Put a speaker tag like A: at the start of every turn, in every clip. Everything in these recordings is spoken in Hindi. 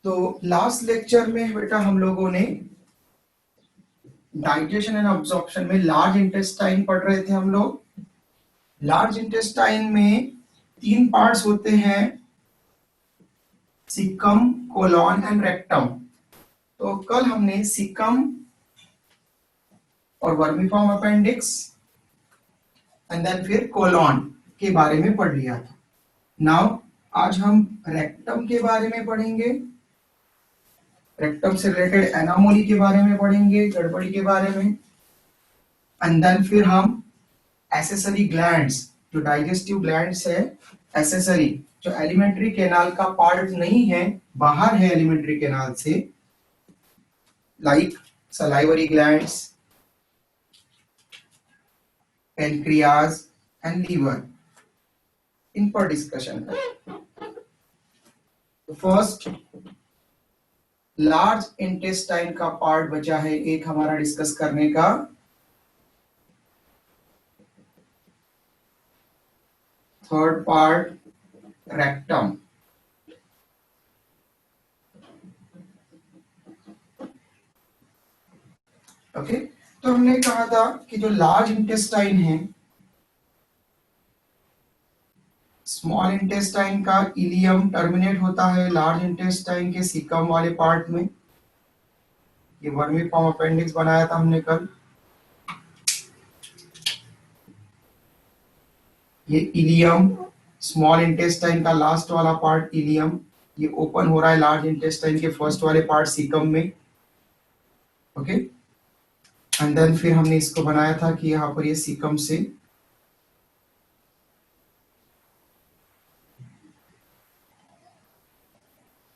A: तो लास्ट लेक्चर में बेटा हम लोगों ने डाइजेशन एंड अब्जॉर्प्शन में लार्ज इंटेस्टाइन पढ़ रहे थे हम लोग। लार्ज इंटेस्टाइन में 3 पार्ट्स होते हैं, सीकम, कोलॉन एंड रेक्टम। तो कल हमने सीकम और वर्मीफॉर्म अपेंडिक्स एंड देन फिर कोलॉन के बारे में पढ़ लिया था। नाउ आज हम रेक्टम के बारे में पढ़ेंगे, रेक्टम से रिलेटेड एनामोली के बारे में पढ़ेंगे, गड़बड़ी के बारे में, एंड देन फिर हम एसेसरी ग्लैंड्स, जो डाइजेस्टिव ग्लैंड्स है, एसेसरी जो एलिमेंट्री कैनाल का पार्ट नहीं है, बाहर है एलिमेंट्री कैनाल से, like salivary glands, pancreas and liver, इन पर डिस्कशन है। तो फर्स्ट लार्ज इंटेस्टाइन का पार्ट बचा है एक हमारा डिस्कस करने का, थर्ड पार्ट रेक्टम। ओके, तो हमने कहा था कि जो लार्ज इंटेस्टाइन है, स्मॉल इंटेस्टाइन का इलियम टर्मिनेट होता है लार्ज इंटेस्टाइन के सीकम वाले पार्ट में। ये वर्मीफॉर्म अपेंडिक्स बनाया था हमने कल। ये इलियम, स्मॉल इंटेस्टाइन का लास्ट वाला पार्ट इलियम, ये ओपन हो रहा है लार्ज इंटेस्टाइन के फर्स्ट वाले पार्ट सीकम में। ओके, एंड देन फिर हमने इसको बनाया था कि यहाँ पर ये सीकम से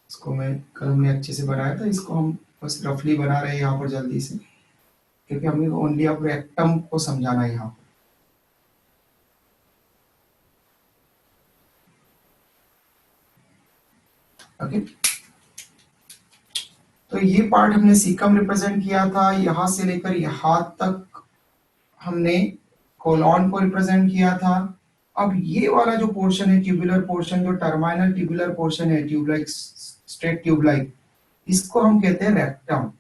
A: इसको मैं कल हमने अच्छे से बनाया था, इसको हम बस रफली बना रहे हैं यहाँ पर जल्दी से, क्योंकि हमें ओनली अब रेक्टम को समझाना है यहाँ पर। ओके, तो ये पार्ट हमने सीकम रिप्रेजेंट किया था, यहां से लेकर यहां तक हमने कोलॉन को रिप्रेजेंट किया था। अब ये वाला जो पोर्शन है, ट्यूबुलर पोर्शन, जो टर्मिनल ट्यूबुलर पोर्शन है, tube like, straight tube like, इसको हम कहते हैं रेक्टम।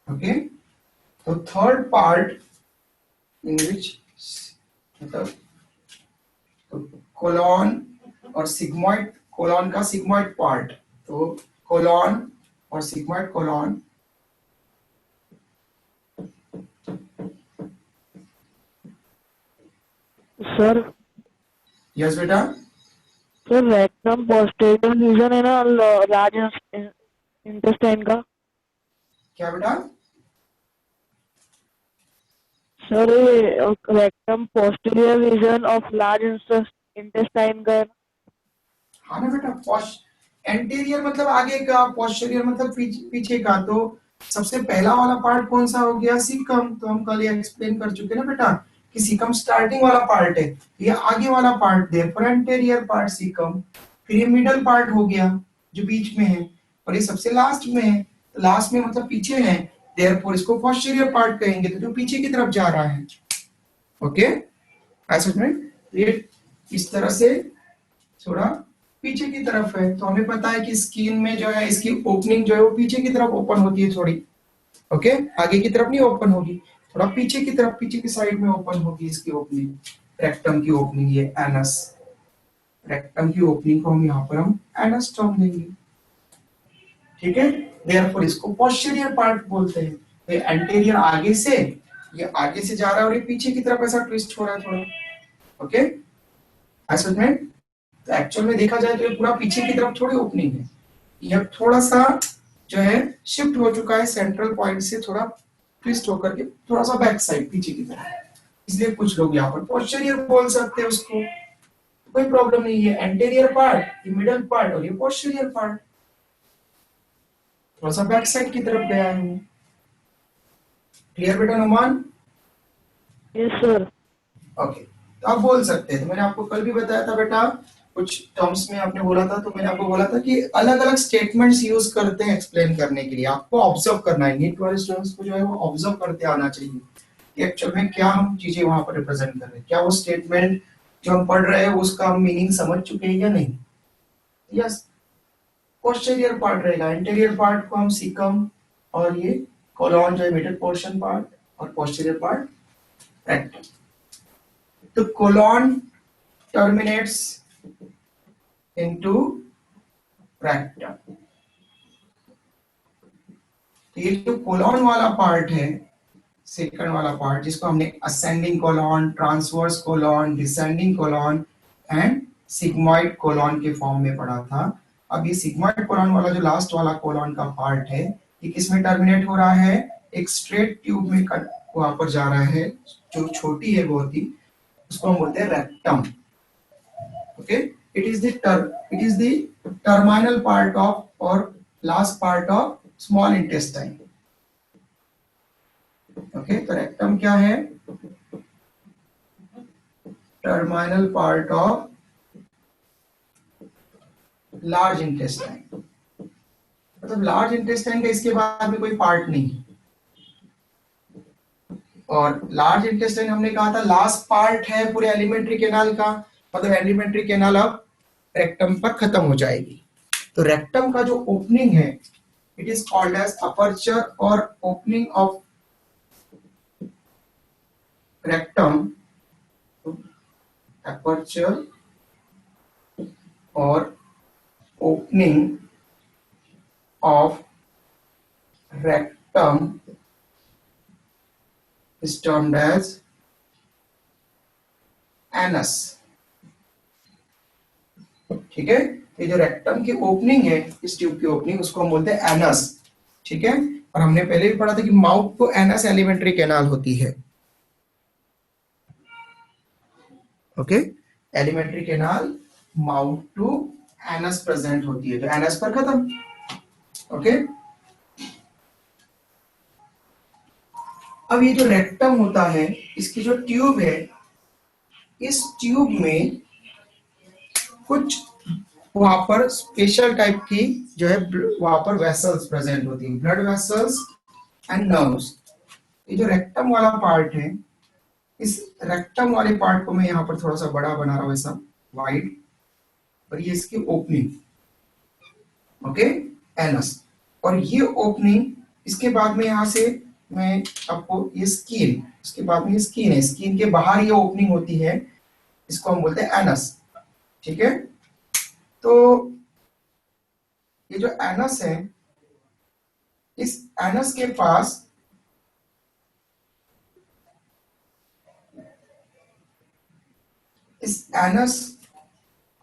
A: ओके, तो थर्ड पार्ट इन विच मतलब कोलॉन और सिग्मॉइड, कोलॉन का सिग्मॉइड पार्ट, तो कोलॉन और सिग्मॉइड कोलॉन,
B: सर।
A: यस बेटा।
B: सर रेक्टम पोस्टीरियर रीजन है ना लार्ज इंटेस्टाइन का।
A: क्या बेटा?
B: Sir rectum posterior reason of large intestine का है।
A: हाँ ना बेटा, एंटीरियर मतलब आगे का, पोस्टीरियर मतलब पीछे का। तो सबसे पहला वाला पार्ट कौन सा हो गया? सीकम। तो हम कल ये एक्सप्लेन कर चुके ना बेटा कि सीकम स्टार्टिंग वाला पार्ट है, ये आगे वाला पार्ट दे एंटीरियर पार्ट सीकम। फिर ये मिडल पार्ट हो गया जो बीच में है, और ये सबसे लास्ट में है। तो लास्ट में मतलब पीछे है, देयरफॉर इसको पोस्टीरियर पार्ट कहेंगे, तो जो पीछे की तरफ जा रहा है। ओके, ऐसा में ये इस तरह से थोड़ा पीछे की तरफ है। तो हमें पता है कि स्किन में जो है इसकी ओपनिंग जो है वो पीछे की तरफ ओपन होती है थोड़ी। ओके, आगे की तरफ नहीं ओपन होगी, थोड़ा पीछे की तरफ, पीछे की साइड में ओपन होगी इसकी ओपनिंग, रेक्टम की ओपनिंग। ये एनस, रेक्टम की ओपनिंग को हम यहाँ पर हम एनस टर्म देंगे। ठीक है, देयरफॉर इसको पोस्टीरियर पार्ट बोलते हैं। तो एंटीरियर आगे से, ये आगे से जा रहा है और ये पीछे की तरफ ऐसा ट्विस्ट हो रहा है थोड़ा। ओके, ऐसा में तो एक्चुअल में देखा जाए तो ये पूरा पीछे की तरफ थोड़ी ओपनिंग है, ये थोड़ा सा जो है शिफ्ट हो चुका है सेंट्रल पॉइंट से, थोड़ा ट्विस्ट होकर के थोड़ा सा बैक साइड पीछे की तरफ। इसलिए कुछ लोग यहाँ पर पोस्टीरियर बोल सकते हैं उसको, कोई प्रॉब्लम नहीं है। एंटीरियर पार्ट, ये मिडल पार्ट, और ये पोस्टीरियर पार्ट थोड़ा सा बैक साइड की तरफ गया है। क्लियर बेटा नुमान?
B: Yes sir.
A: ओके, तो आप बोल सकते हैं। तो मैंने आपको कल भी बताया था बेटा, कुछ टर्म्स में आपने बोला था, तो मैंने आपको बोला था कि अलग अलग स्टेटमेंट्स यूज करते हैं एक्सप्लेन करने के लिए। आपको ऑब्जर्व करना है, नीट वाले स्टूडेंट्स को जो है वो ऑब्जर्व करते आना चाहिए कि एक्चुअल में क्या हम चीजें वहां पर रिप्रेजेंट कर रहे हैं, क्या वो स्टेटमेंट जो हम पढ़ रहे हैं उसका हम मीनिंग समझ चुके हैं या नहीं। यस, पोस्टीरियर पार्ट रहेगा, इंटीरियर पार्ट को हम सीकम और ये कोलॉन जो है मिडल पोर्शन पार्ट और पोस्टीरियर पार्ट रेक्टम. तो कोलॉन टर्मिनेट्स इनटू रेक्टम. तो ये जो कोलॉन वाला पार्ट है, सेकंड वाला पार्ट, जिसको हमने ascending colon, transverse colon, descending colon and sigmoid colon के फॉर्म में पढ़ा था. अब ये सिग्मॉइड कोलॉन वाला जो लास्ट वाला कोलॉन का पार्ट है, ये किस में टर्मिनेट हो रहा है? एक स्ट्रेट ट्यूब में वहां पर जा रहा है, जो छोटी है बहुत ही, उसको हम बोलते हैं rectum. Okay, it is the terminal part of और last part of small intestine. Okay, तो रेक्टम क्या है? Terminal part of large intestine. मतलब लार्ज इंटेस्टाइन का इसके बाद में कोई पार्ट नहीं है. और लार्ज इंटेस्टाइन हमने कहा था लास्ट पार्ट है पूरे एलिमेंट्री कैनाल का, मतलब एलिमेंट्री कैनाल अब रेक्टम पर खत्म हो जाएगी. तो रेक्टम का जो ओपनिंग है, it is called as aperture और ओपनिंग ऑफ रेक्टम. अपर्चर और opening of rectum is termed as anus. ठीक है, ये जो रेक्टम की ओपनिंग है, इस ट्यूब की ओपनिंग, उसको हम बोलते हैं एनस. ठीक है, और हमने पहले भी पढ़ा था कि mouth to anus alimentary canal होती है. Okay, alimentary canal mouth to anus present होती है, तो एनस पर खत्म. ओके, अब ये जो रेक्टम होता है, इसकी जो ट्यूब है, इस ट्यूब में कुछ वहां पर स्पेशल टाइप की जो है वहां पर वेसल्स प्रेजेंट होती है, ब्लड वेसल्स एंड नर्व्स. ये जो रेक्टम वाला पार्ट है, इस रेक्टम वाले पार्ट को मैं यहाँ पर थोड़ा सा बड़ा बना रहा हूँ, ऐसा वाइड, और ये इसकी ओपनिंग. Okay, anus. और ये ओपनिंग, इसके बाद में यहाँ से मैं आपको ये स्किन, उसके बाद में ये स्किन है, स्किन के बाहर ये ओपनिंग होती है, इसको हम बोलते हैं एनस. ठीक है, तो ये जो एनस है, इस एनस के पास इस एनस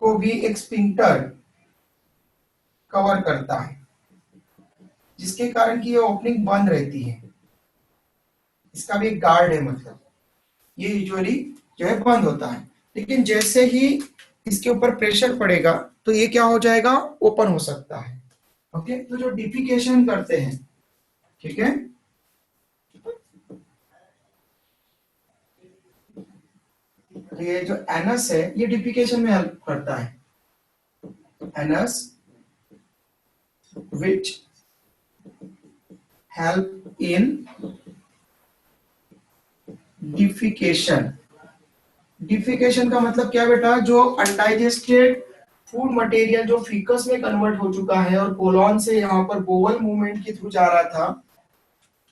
A: को भी एक स्फिंक्टर कवर करता है, जिसके कारण कि ये ओपनिंग बंद रहती है. इसका भी एक गार्ड है, मतलब ये यूजुअली जो है बंद होता है, लेकिन जैसे ही इसके ऊपर प्रेशर पड़ेगा तो ये क्या हो जाएगा? ओपन हो सकता है. ओके, तो जो डिफिकेशन करते हैं, ठीक है, तो ये जो एनस है, ये डिफिकेशन में हेल्प करता है. Anus which help in defecation. Defecation का मतलब क्या बेटा? जो अनडाइजेस्टेड फूड मटेरियल जो फीकस में कन्वर्ट हो चुका है और कोलॉन से यहाँ पर बोवल मूवमेंट के थ्रू जा रहा था,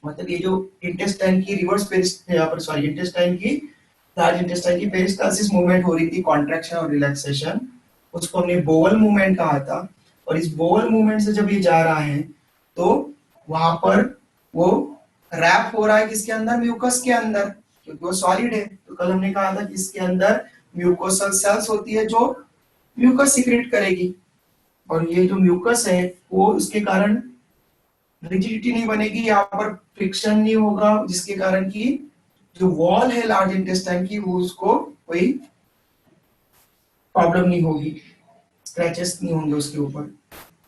A: मतलब ये जो इंटेस्टाइन की रिवर्स यहाँ पर सॉरी इंटेस्टाइन की लार्ज इंटेस्टाइन की पेरिस्टालसिस मूवमेंट हो रही थी, कॉन्ट्रैक्शन और रिलैक्सेशन, उसको हमने बोवल मूवमेंट कहा था. और इस बोवल मूवमेंट से जब ये जा रहा है तो वहां पर वो रैप हो रहा है किसके अंदर? म्यूकस के अंदर, क्योंकि वो सॉलिड है. तो कल हमने कहा था कि इसके अंदर म्यूकोसल सेल्स होती है जो म्यूकस सीक्रेट करेगी, और ये जो म्यूकस है वो इसके कारण रिजिडिटी नहीं बनेगी, यहाँ पर फ्रिक्शन नहीं होगा, जिसके कारण की जो वॉल है लार्ज इंटेस्टाइन की, वो उसको कोई प्रॉब्लम नहीं होगी, स्क्रैचेस नहीं होंगे उसके ऊपर.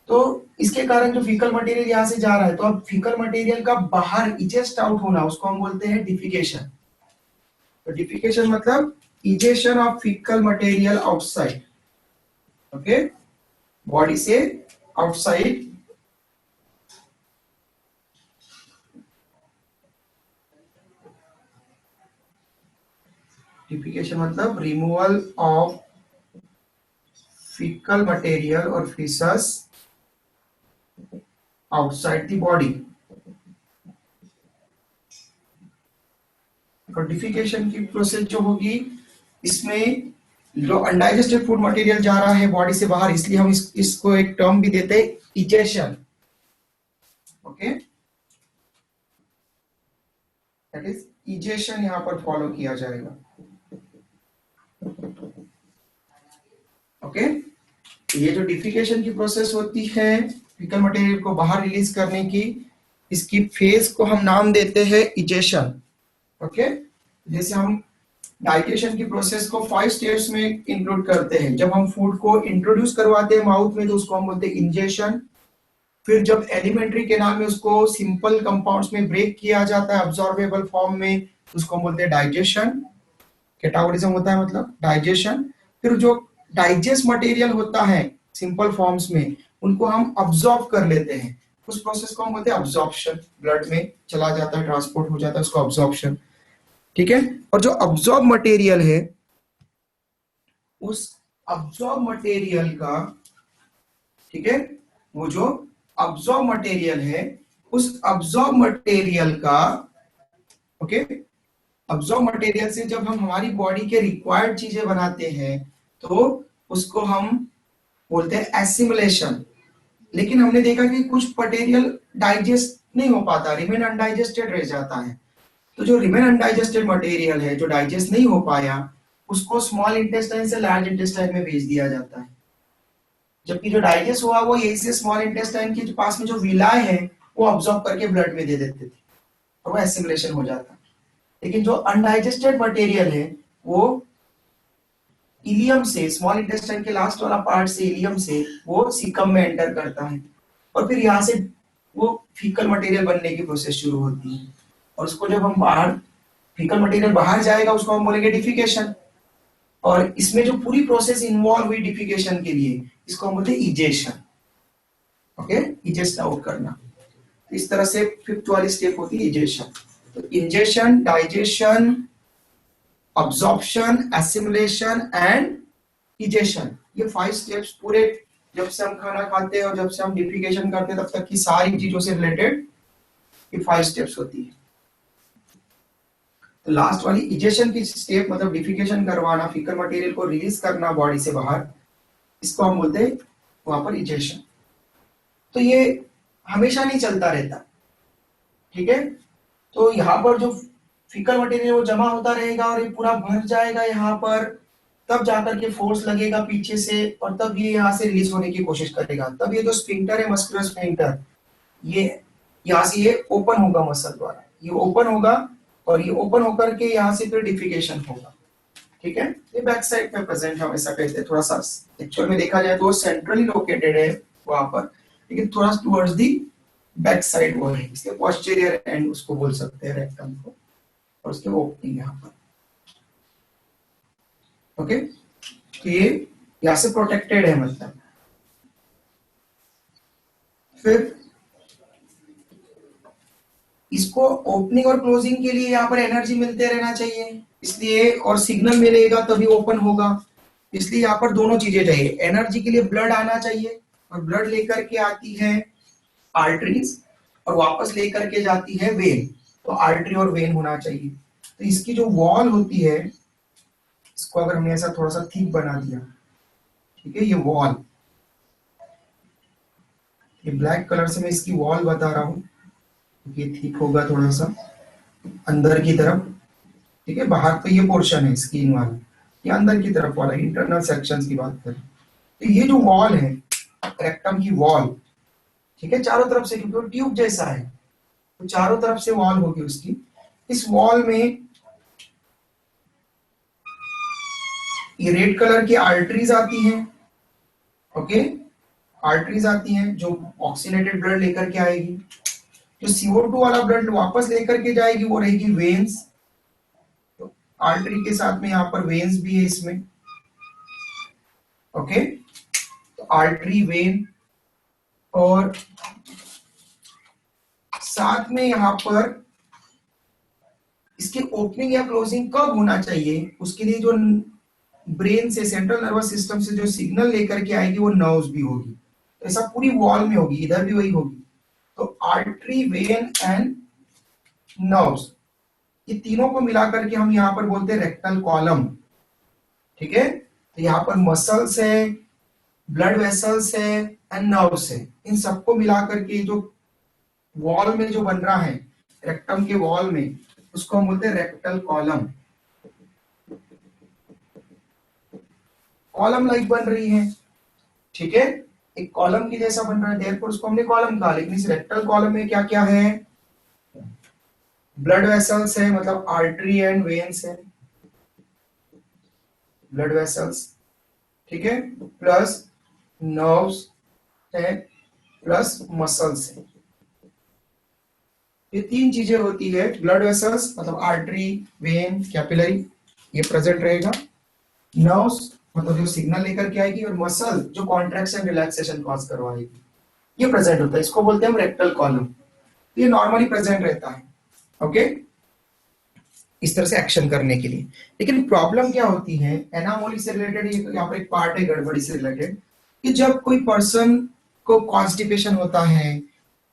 A: तो इसके कारण जो फीकल मटेरियल यहाँ से जा रहा है, तो अब फीकल मटेरियल का बाहर इजेस्ट आउट होना, उसको हम बोलते हैं डिफिकेशन. तो डिफिकेशन मतलब egestion of faecal material outside. Okay, body से आउटसाइड. डिफिकेशन मतलब removal of fecal material or feces outside the body. Defecation की प्रोसेस जो होगी, इसमें जो अनडाइजेस्टेड फूड मटेरियल जा रहा है बॉडी से बाहर, इसलिए हम इसको एक टर्म भी देते हैं, egestion. Okay, that is egestion यहां पर फॉलो किया जाएगा। ओके, ये जो डिफिकेशन की प्रोसेस होती है फीकल मटेरियल को बाहर रिलीज करने की, इसकी फेज को हम नाम देते हैं इजेशन। ओके, जैसे हम डाइजेशन की प्रोसेस को 5 स्टेप्स में इंक्लूड करते हैं। जब हम फूड को इंट्रोड्यूस करवाते हैं माउथ में तो उसको हम बोलते हैं इंजेशन। फिर जब एलिमेंट्री कैनाल में उसको सिंपल कंपाउंड्स में ब्रेक किया जाता है अब्सॉर्बेबल फॉर्म में, उसको हम बोलते हैं डाइजेशन। कैटाबॉलिज्म होता है मतलब डाइजेशन। फिर जो डाइजेस्ट मटेरियल होता है सिंपल फॉर्म्स में, उनको हम अब्सॉर्ब कर लेते हैं, उस प्रोसेस को हम बोलते हैं अब्सॉर्प्शन। ब्लड में चला जाता है, ट्रांसपोर्ट हो जाता है, उसको अब्सॉर्प्शन। ठीक है, और जो अब्सॉर्ब मटेरियल है, उस अब्सॉर्ब मटेरियल का, ठीक है, वो जो अब्सॉर्ब मटेरियल है, उस अब्सॉर्ब मटेरियल का, ओके, अब्सॉर्ब मटेरियल से जब हम हमारी बॉडी के रिक्वायर्ड चीजें बनाते हैं तो उसको हम बोलते हैं एसिमिलेशन। लेकिन हमने देखा कि कुछ मटेरियल डाइजेस्ट नहीं हो पाता, रिमेन अनडाइजेस्टेड रह जाता है। तो जो रिमेन अनडाइजेस्टेड मटेरियल है, जो डाइजेस्ट नहीं हो पाया, उसको स्मॉल इंटेस्टाइन से लार्ज इंटेस्टाइन में भेज दिया जाता है। जबकि जो डाइजेस्ट हुआ वो यही से स्मॉल इंटेस्टाइन के पास में जो विलाय है वो अब्सॉर्ब करके ब्लड में दे देते थे और वो एसिमिलेशन हो जाता। लेकिन जो अनडाइजेस्टेड मटेरियल है वो इलियम से, स्मॉल इंटेस्टाइन के लास्ट वाला पार्ट से, इलियम से वो सीकम में एंटर करता है और फिर यहाँ से वो फीकल मटेरियल बनने की प्रोसेस शुरू होती है। और उसको जब हम बाहर, फीकल मटेरियल बाहर जाएगा, उसको हम बोलेंगे डिफिकेशन। और इसमें जो पूरी प्रोसेस इन्वॉल्व हुई डिफिकेशन के लिए, इसको हम बोलते हैं इजेशन। ओके, इजेस्ट आउट करना। इस तरह से 5th वाली स्टेप होती है इजेशन। तो ingestion, digestion, absorption, assimilation and egestion, ये 5 स्टेप्स पूरे, जब से हम खाना खाते हैं और जब से हम डिफिकेशन करते हैं तब तक की सारी चीजों से रिलेटेड ये 5 स्टेप्स होती है। तो लास्ट वाली इजेशन की स्टेप मतलब डिफिकेशन करवाना, फीकल मटेरियल को रिलीज करना बॉडी से बाहर, इसको हम बोलते हैं वहां पर इजेशन। तो ये हमेशा नहीं चलता रहता, ठीक है। तो यहाँ पर जो फीकल मटेरियल वो जमा होता रहेगा और ये पूरा भर जाएगा यहाँ पर, तब जाकर के फोर्स लगेगा पीछे से और तब ये यहाँ से रिलीज होने की कोशिश करेगा। तब ये जो स्फिंक्टर है, मस्कुलर स्फिंक्टर, ये यहाँ से ये ओपन होगा मसल द्वारा, ये ओपन होगा और ये ओपन होकर के यहाँ से फिर डिफिकेशन होगा। ठीक है, ये बैक साइड में प्रेजेंट हम ऐसा कहते हैं। थोड़ा सा एक्चुअल में देखा जाए तो वो सेंट्रली लोकेटेड है वहां पर, लेकिन थोड़ा टुवर्ड्स दी बैक साइड वो है, इसलिए पोस्टीरियर एंड उसको बोल सकते हैं रेक्टम को, और उसके ओपनिंग यहाँ पर। ओके, तो ये यहाँ से प्रोटेक्टेड है मतलब। फिर इसको ओपनिंग और क्लोजिंग के लिए यहाँ पर एनर्जी मिलते रहना चाहिए, इसलिए, और सिग्नल मिलेगा तभी ओपन होगा, इसलिए यहाँ पर दोनों चीजें चाहिए। एनर्जी के लिए ब्लड आना चाहिए और ब्लड लेकर के आती है आर्टरीज और वापस लेकर के जाती है वेन, तो आर्टरी और वेन होना चाहिए। तो इसकी जो वॉल होती है, इसको अगर हमने ऐसा थोड़ा सा थिक बना दिया, ठीक है, ये वॉल, ये ब्लैक कलर से मैं इसकी वॉल बता रहा हूँ, ये ठीक होगा थोड़ा सा अंदर की तरफ, ठीक है। बाहर तो ये पोर्शन है स्किन वाला, ये अंदर की तरफ वाला इंटरनल सेक्शंस की बात करें तो ये जो वॉल है रेक्टम की वॉल, ठीक है, चारों तरफ से, क्योंकि वो ट्यूब जैसा है तो चारों तरफ से वॉल होगी उसकी। इस वॉल में ये रेड कलर की आर्टरीज आती हैं, ओके, आर्टरीज आती हैं जो ऑक्सीनेटेड ब्लड लेकर के आएगी। जो CO2 वाला ब्लड वापस लेकर के जाएगी वो रहेगी वेन्स, तो आर्टरी के साथ में यहाँ पर वेन्स भी है इसमें, ओके। तो आर्टरी, वेन, और साथ में यहाँ पर इसकी ओपनिंग या क्लोजिंग कब होना चाहिए, उसके लिए जो ब्रेन से, सेंट्रल नर्वस सिस्टम से जो सिग्नल लेकर के आएगी वो नर्व्स भी होगी। तो ऐसा पूरी वॉल में होगी, इधर भी वही होगी। तो आर्टरी, वेन एंड नर्व्स, ये तीनों को मिलाकर के हम यहाँ पर बोलते हैं रेक्टल कॉलम। ठीक है, तो यहाँ पर मसल्स है, ब्लड वेसल्स है एंड नर्व्स है, इन सबको मिलाकर के जो वॉल में जो बन रहा है, रेक्टम के वॉल में, उसको हम बोलते हैं रेक्टल कॉलम। कॉलम लाइक बन रही है, ठीक है, एक कॉलम की जैसा बन रहा है, देयरफॉर उसको हमने कॉलम कहा। लेकिन इस रेक्टल कॉलम में क्या क्या है? ब्लड वेसल्स है, मतलब आर्टरी एंड वेन्स है, ब्लड वेसल्स, ठीक है, प्लस नर्व्स है, प्लस मसल्स है। ये तीन चीजें होती है, ब्लड वेसल्स मतलब आर्टरी, वेन, कैपिलरी, ये प्रेजेंट रहेगा। नर्व्स मतलब जो सिग्नल लेकर के आएगी, और मसल जो कॉन्ट्रैक्शन रिलैक्सेशन कॉज करवाएगी, ये प्रेजेंट होता है। इसको बोलते हैं हम रेक्टल कॉलम। ये नॉर्मली प्रेजेंट रहता है, ओके, इस तरह से एक्शन करने के लिए। लेकिन प्रॉब्लम क्या होती है, एनामोली से रिलेटेड, यहाँ पर एक पार्ट है गड़बड़ी से रिलेटेड, कि जब कोई पर्सन को कॉन्स्टिपेशन होता है,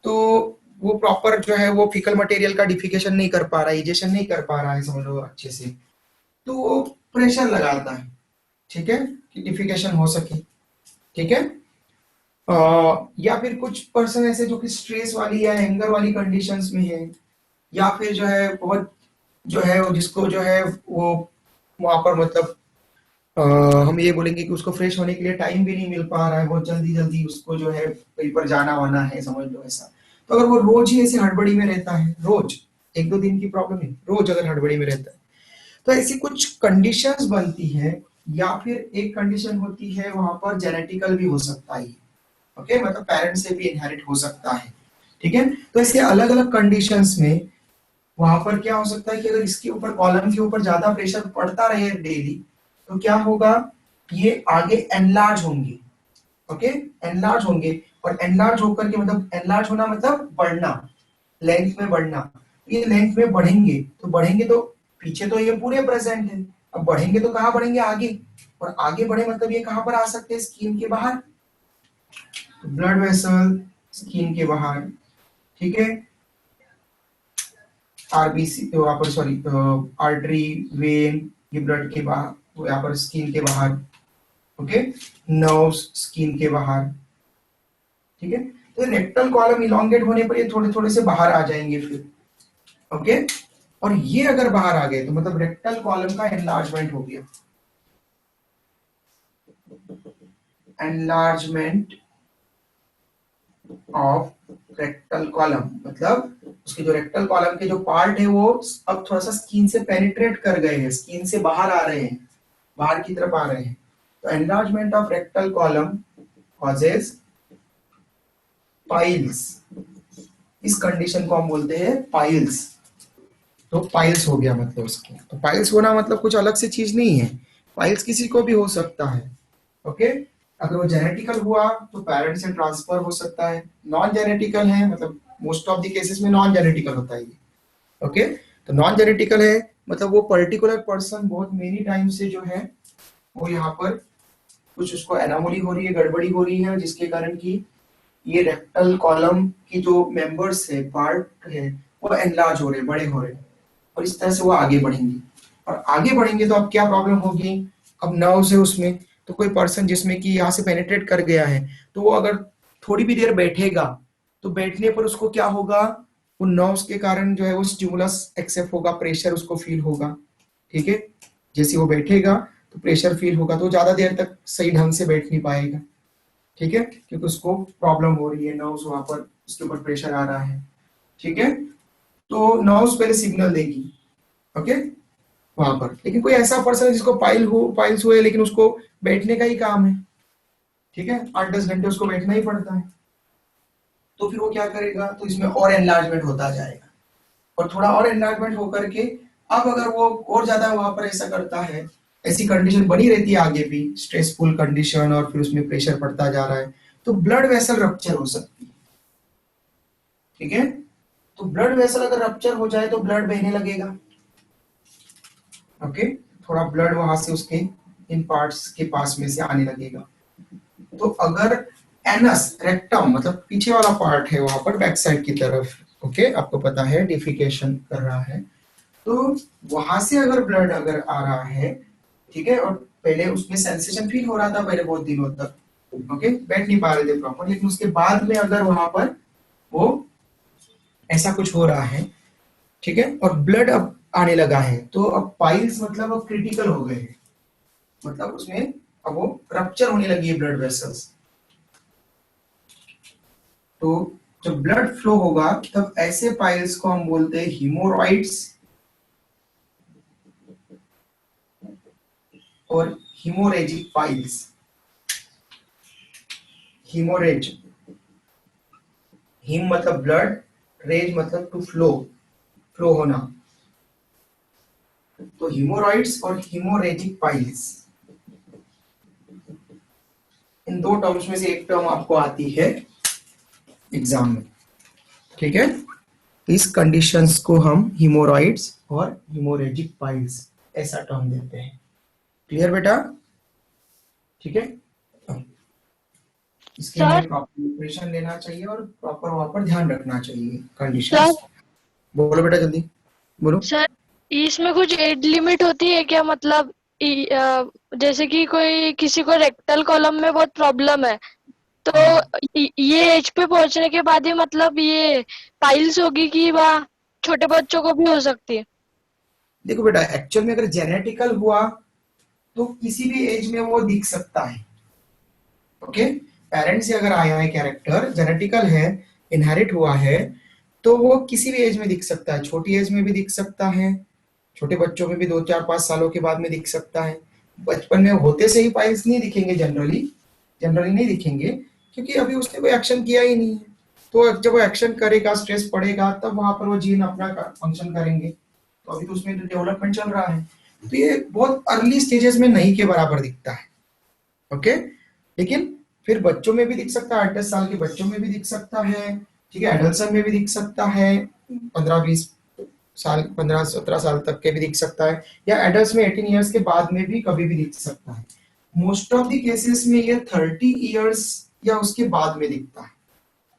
A: तो वो प्रॉपर जो है वो फीकल मटेरियल का डिफिकेशन नहीं कर पा रहा है, इजेशन नहीं कर पा रहा है, समझ लो अच्छे से, तो वो प्रेशर लगाता है, ठीक है, कि डिफिकेशन हो सके, ठीक है। या फिर कुछ पर्सन ऐसे जो कि स्ट्रेस वाली या एंगर वाली कंडीशंस में है, या फिर जो है बहुत जो है वो जिसको जो है वो वहां पर मतलब हम ये बोलेंगे कि उसको फ्रेश होने के लिए टाइम भी नहीं मिल पा रहा है, बहुत जल्दी जल्दी उसको जो है कहीं पर जाना वाना है, समझ लो ऐसा। तो अगर वो रोज ही ऐसे हड़बड़ी में रहता है, रोज, एक दो दिन की प्रॉब्लम है, रोज अगर हड़बड़ी में रहता है, तो ऐसी कुछ कंडीशंस बनती है। या फिर एक कंडीशन होती है वहां पर जेनेटिकल भी हो सकता है, ओके, मतलब पेरेंट्स से भी इनहेरिट हो सकता है, ठीक है। तो ऐसे अलग अलग कंडीशंस में वहां पर क्या हो सकता है कि अगर इसके ऊपर, कॉलम के ऊपर ज्यादा प्रेशर पड़ता रहे डेली, तो क्या होगा, ये आगे एनलार्ज होंगे, ओके, एनलार्ज होंगे। और एनलार्ज होकर के मतलब, एनलार्ज होना मतलब बढ़ना, लेंथ में बढ़ना। ये लेंथ में बढ़ेंगे, तो बढ़ेंगे तो पीछे तो ये पूरे प्रेजेंट है, अब बढ़ेंगे तो कहाँ बढ़ेंगे, आगे। और आगे बढ़े मतलब ये कहाँ पर आ सकते हैं, स्किन के बाहर, तो ब्लड वेसल स्किन के बाहर, ठीक है, आरबीसी वहां पर, सॉरी, आर्टरी, वेन, ये ब्लड के बाहर, यहाँ पर स्किन के बाहर, ओके, नर्व्स स्किन के बाहर, ठीक है। तो रेक्टल कॉलम इलोंगेट होने पर ये थोड़े थोड़े से बाहर आ जाएंगे फिर, ओके। और ये अगर बाहर आ गए तो मतलब रेक्टल कॉलम का एनलार्जमेंट हो गया, एनलार्जमेंट ऑफ रेक्टल कॉलम, मतलब उसके जो रेक्टल कॉलम के जो पार्ट है वो अब थोड़ा सा स्किन से पेनिट्रेट कर गए हैं, स्किन से बाहर आ रहे हैं, बाहर की तरफ आ रहे हैं। तो enlargement of rectal column causes piles, इस कंडीशन को हम बोलते हैं पाइल्स। तो पाइल्स हो गया मतलब उसको, तो पाइल्स होना मतलब कुछ अलग से चीज नहीं है, पाइल्स किसी को भी हो सकता है, ओके। अगर वो जेनेटिकल हुआ तो पेरेंट से ट्रांसफर हो सकता है, नॉन जेनेटिकल है मतलब मोस्ट ऑफ द केसेस में नॉन जेनेटिकल होता है ये, ओके। तो नॉन जेनेटिकल है मतलब वो पर्टिकुलर पर्सन बहुत मेनी टाइम से जो है वो यहाँ पर कुछ उसको एनामोली हो रही है, गड़बड़ी हो रही है, जिसके कारण की ये रेक्टल कॉलम की जो मेंबर्स है, पार्ट है, वो एनलार्ज हो रहे हैं, बड़े हो रहे हैं, और इस तरह से वो आगे बढ़ेंगे। और आगे बढ़ेंगे तो अब क्या प्रॉब्लम होगी, अब नर्व्स है उसमें, तो कोई पर्सन जिसमें कि यहाँ से पेनिट्रेट कर गया है, तो वो अगर थोड़ी भी देर बैठेगा, तो बैठने पर उसको क्या होगा, वो नर्व्स के कारण जो है वो स्टिमुलस एक्सेप्ट होगा, प्रेशर उसको फील होगा, ठीक है। जैसे वो बैठेगा तो प्रेशर फील होगा, तो ज्यादा देर तक सही ढंग से बैठ नहीं पाएगा, ठीक है, क्योंकि उसको प्रॉब्लम हो रही है, नर्व्स वहां पर उसके ऊपर प्रेशर आ रहा है, ठीक है। तो नर्व्स पहले सिग्नल देगी, ओके, वहां पर। लेकिन कोई ऐसा पर्सन है जिसको पाइल्स हुए, लेकिन उसको बैठने का ही काम है, ठीक है, 8-10 घंटे उसको बैठना ही पड़ता है, तो फिर वो क्या करेगा, तो इसमें और एनलार्जमेंट होता जाएगा, और थोड़ा और एनलार्जमेंट होकर के अब अगर वो और ज्यादा वहां पर ऐसा करता है, ऐसी कंडीशन बनी रहती है आगे भी, स्ट्रेसफुल कंडीशन, और फिर उसमें प्रेशर पड़ता जा रहा है, तो ब्लड वेसल रप्चर हो सकती है, ठीक है। तो ब्लड वेसल अगर रप्चर हो जाए तो ब्लड बहने लगेगा, ओके, थोड़ा ब्लड वहां से उसके इन पार्ट्स के पास में से आने लगेगा। तो अगर एनस रेक्टम मतलब पीछे वाला पार्ट है वहां पर बैक साइड की तरफ, ओके आपको पता है डिफिकेशन कर रहा है, तो वहां से अगर ब्लड अगर आ रहा है, ठीक है, और पहले उसमें सेंसेशन फील हो रहा था पहले बहुत दिनों तक, ओके बैठ नहीं पा रहे थे प्रॉपर, लेकिन उसके बाद में अगर वहां पर वो ऐसा कुछ हो रहा है, ठीक है, और ब्लड अब आने लगा है, तो अब पाइल्स मतलब अब क्रिटिकल हो गए हैं, मतलब उसमें अब वो रप्चर होने लगी है ब्लड वेसल्स। तो जब ब्लड फ्लो होगा तब ऐसे पाइल्स को हम बोलते हैं हीमोरॉइड्स और हीमोरेजिक पाइल्स। हीमोरेज, हीम मतलब ब्लड, रेज मतलब टू फ्लो, फ्लो होना, तो हीमोरॉइड्स और हीमोरेजिक पाइल्स, इन दो टर्म्स में से एक टर्म आपको आती है एग्जाम में, ठीक है, इस कंडीशंस को हम हीमोरॉइड्स और हीमोरेजिक पाइल्स ऐसा टर्म देते हैं। क्लियर बेटा? ठीक है, इसके लिए
B: सर
A: प्रॉपर प्रिपरेशन लेना चाहिए और प्रॉपर वहां पर ध्यान रखना चाहिए
B: सर
A: कंडीशंस। बोलो बेटा जल्दी बोलो।
B: सर इसमें कुछ एज लिमिट होती है क्या, मतलब जैसे कि कोई किसी को रेक्टल कॉलम में बहुत प्रॉब्लम है, तो
A: हाँ
B: ये एज पे पहुंचने के बाद ही मतलब ये पाइल्स होगी कि वह छोटे बच्चों को भी हो सकती है?
A: देखो बेटा, एक्चुअल में अगर जेनेटिकल हुआ तो किसी भी एज में वो दिख सकता है, ओके, पेरेंट्स से अगर आया है कैरेक्टर जेनेटिकल है, इनहेरिट हुआ है, तो वो किसी भी एज में दिख सकता है, छोटी एज में भी दिख सकता है, छोटे बच्चों में भी 2 4 5 सालों के बाद में दिख सकता है, बचपन में होते से ही पाइल्स नहीं दिखेंगे जनरली, जनरली नहीं दिखेंगे, क्योंकि अभी उसने कोई एक्शन किया ही नहीं है, तो जब वो एक्शन करेगा स्ट्रेस पड़ेगा तब वहां पर वो जीन अपना फंक्शन करेंगे, तो अभी तो उसमें डेवलपमेंट चल रहा है, तो ये बहुत अर्ली स्टेजेस में नहीं के बराबर दिखता है, ओके, लेकिन फिर बच्चों में भी दिख सकता है, 8 10 साल के बच्चों में भी दिख सकता है, ठीक है, एडल्सन में भी दिख सकता है, 15 20 साल 15 17 साल तक के भी दिख सकता है, या एडल्ट में 18 इयर्स के बाद में भी कभी भी दिख सकता है। मोस्ट ऑफ द केसेस में ये 30 इयर्स या उसके बाद में दिखता है।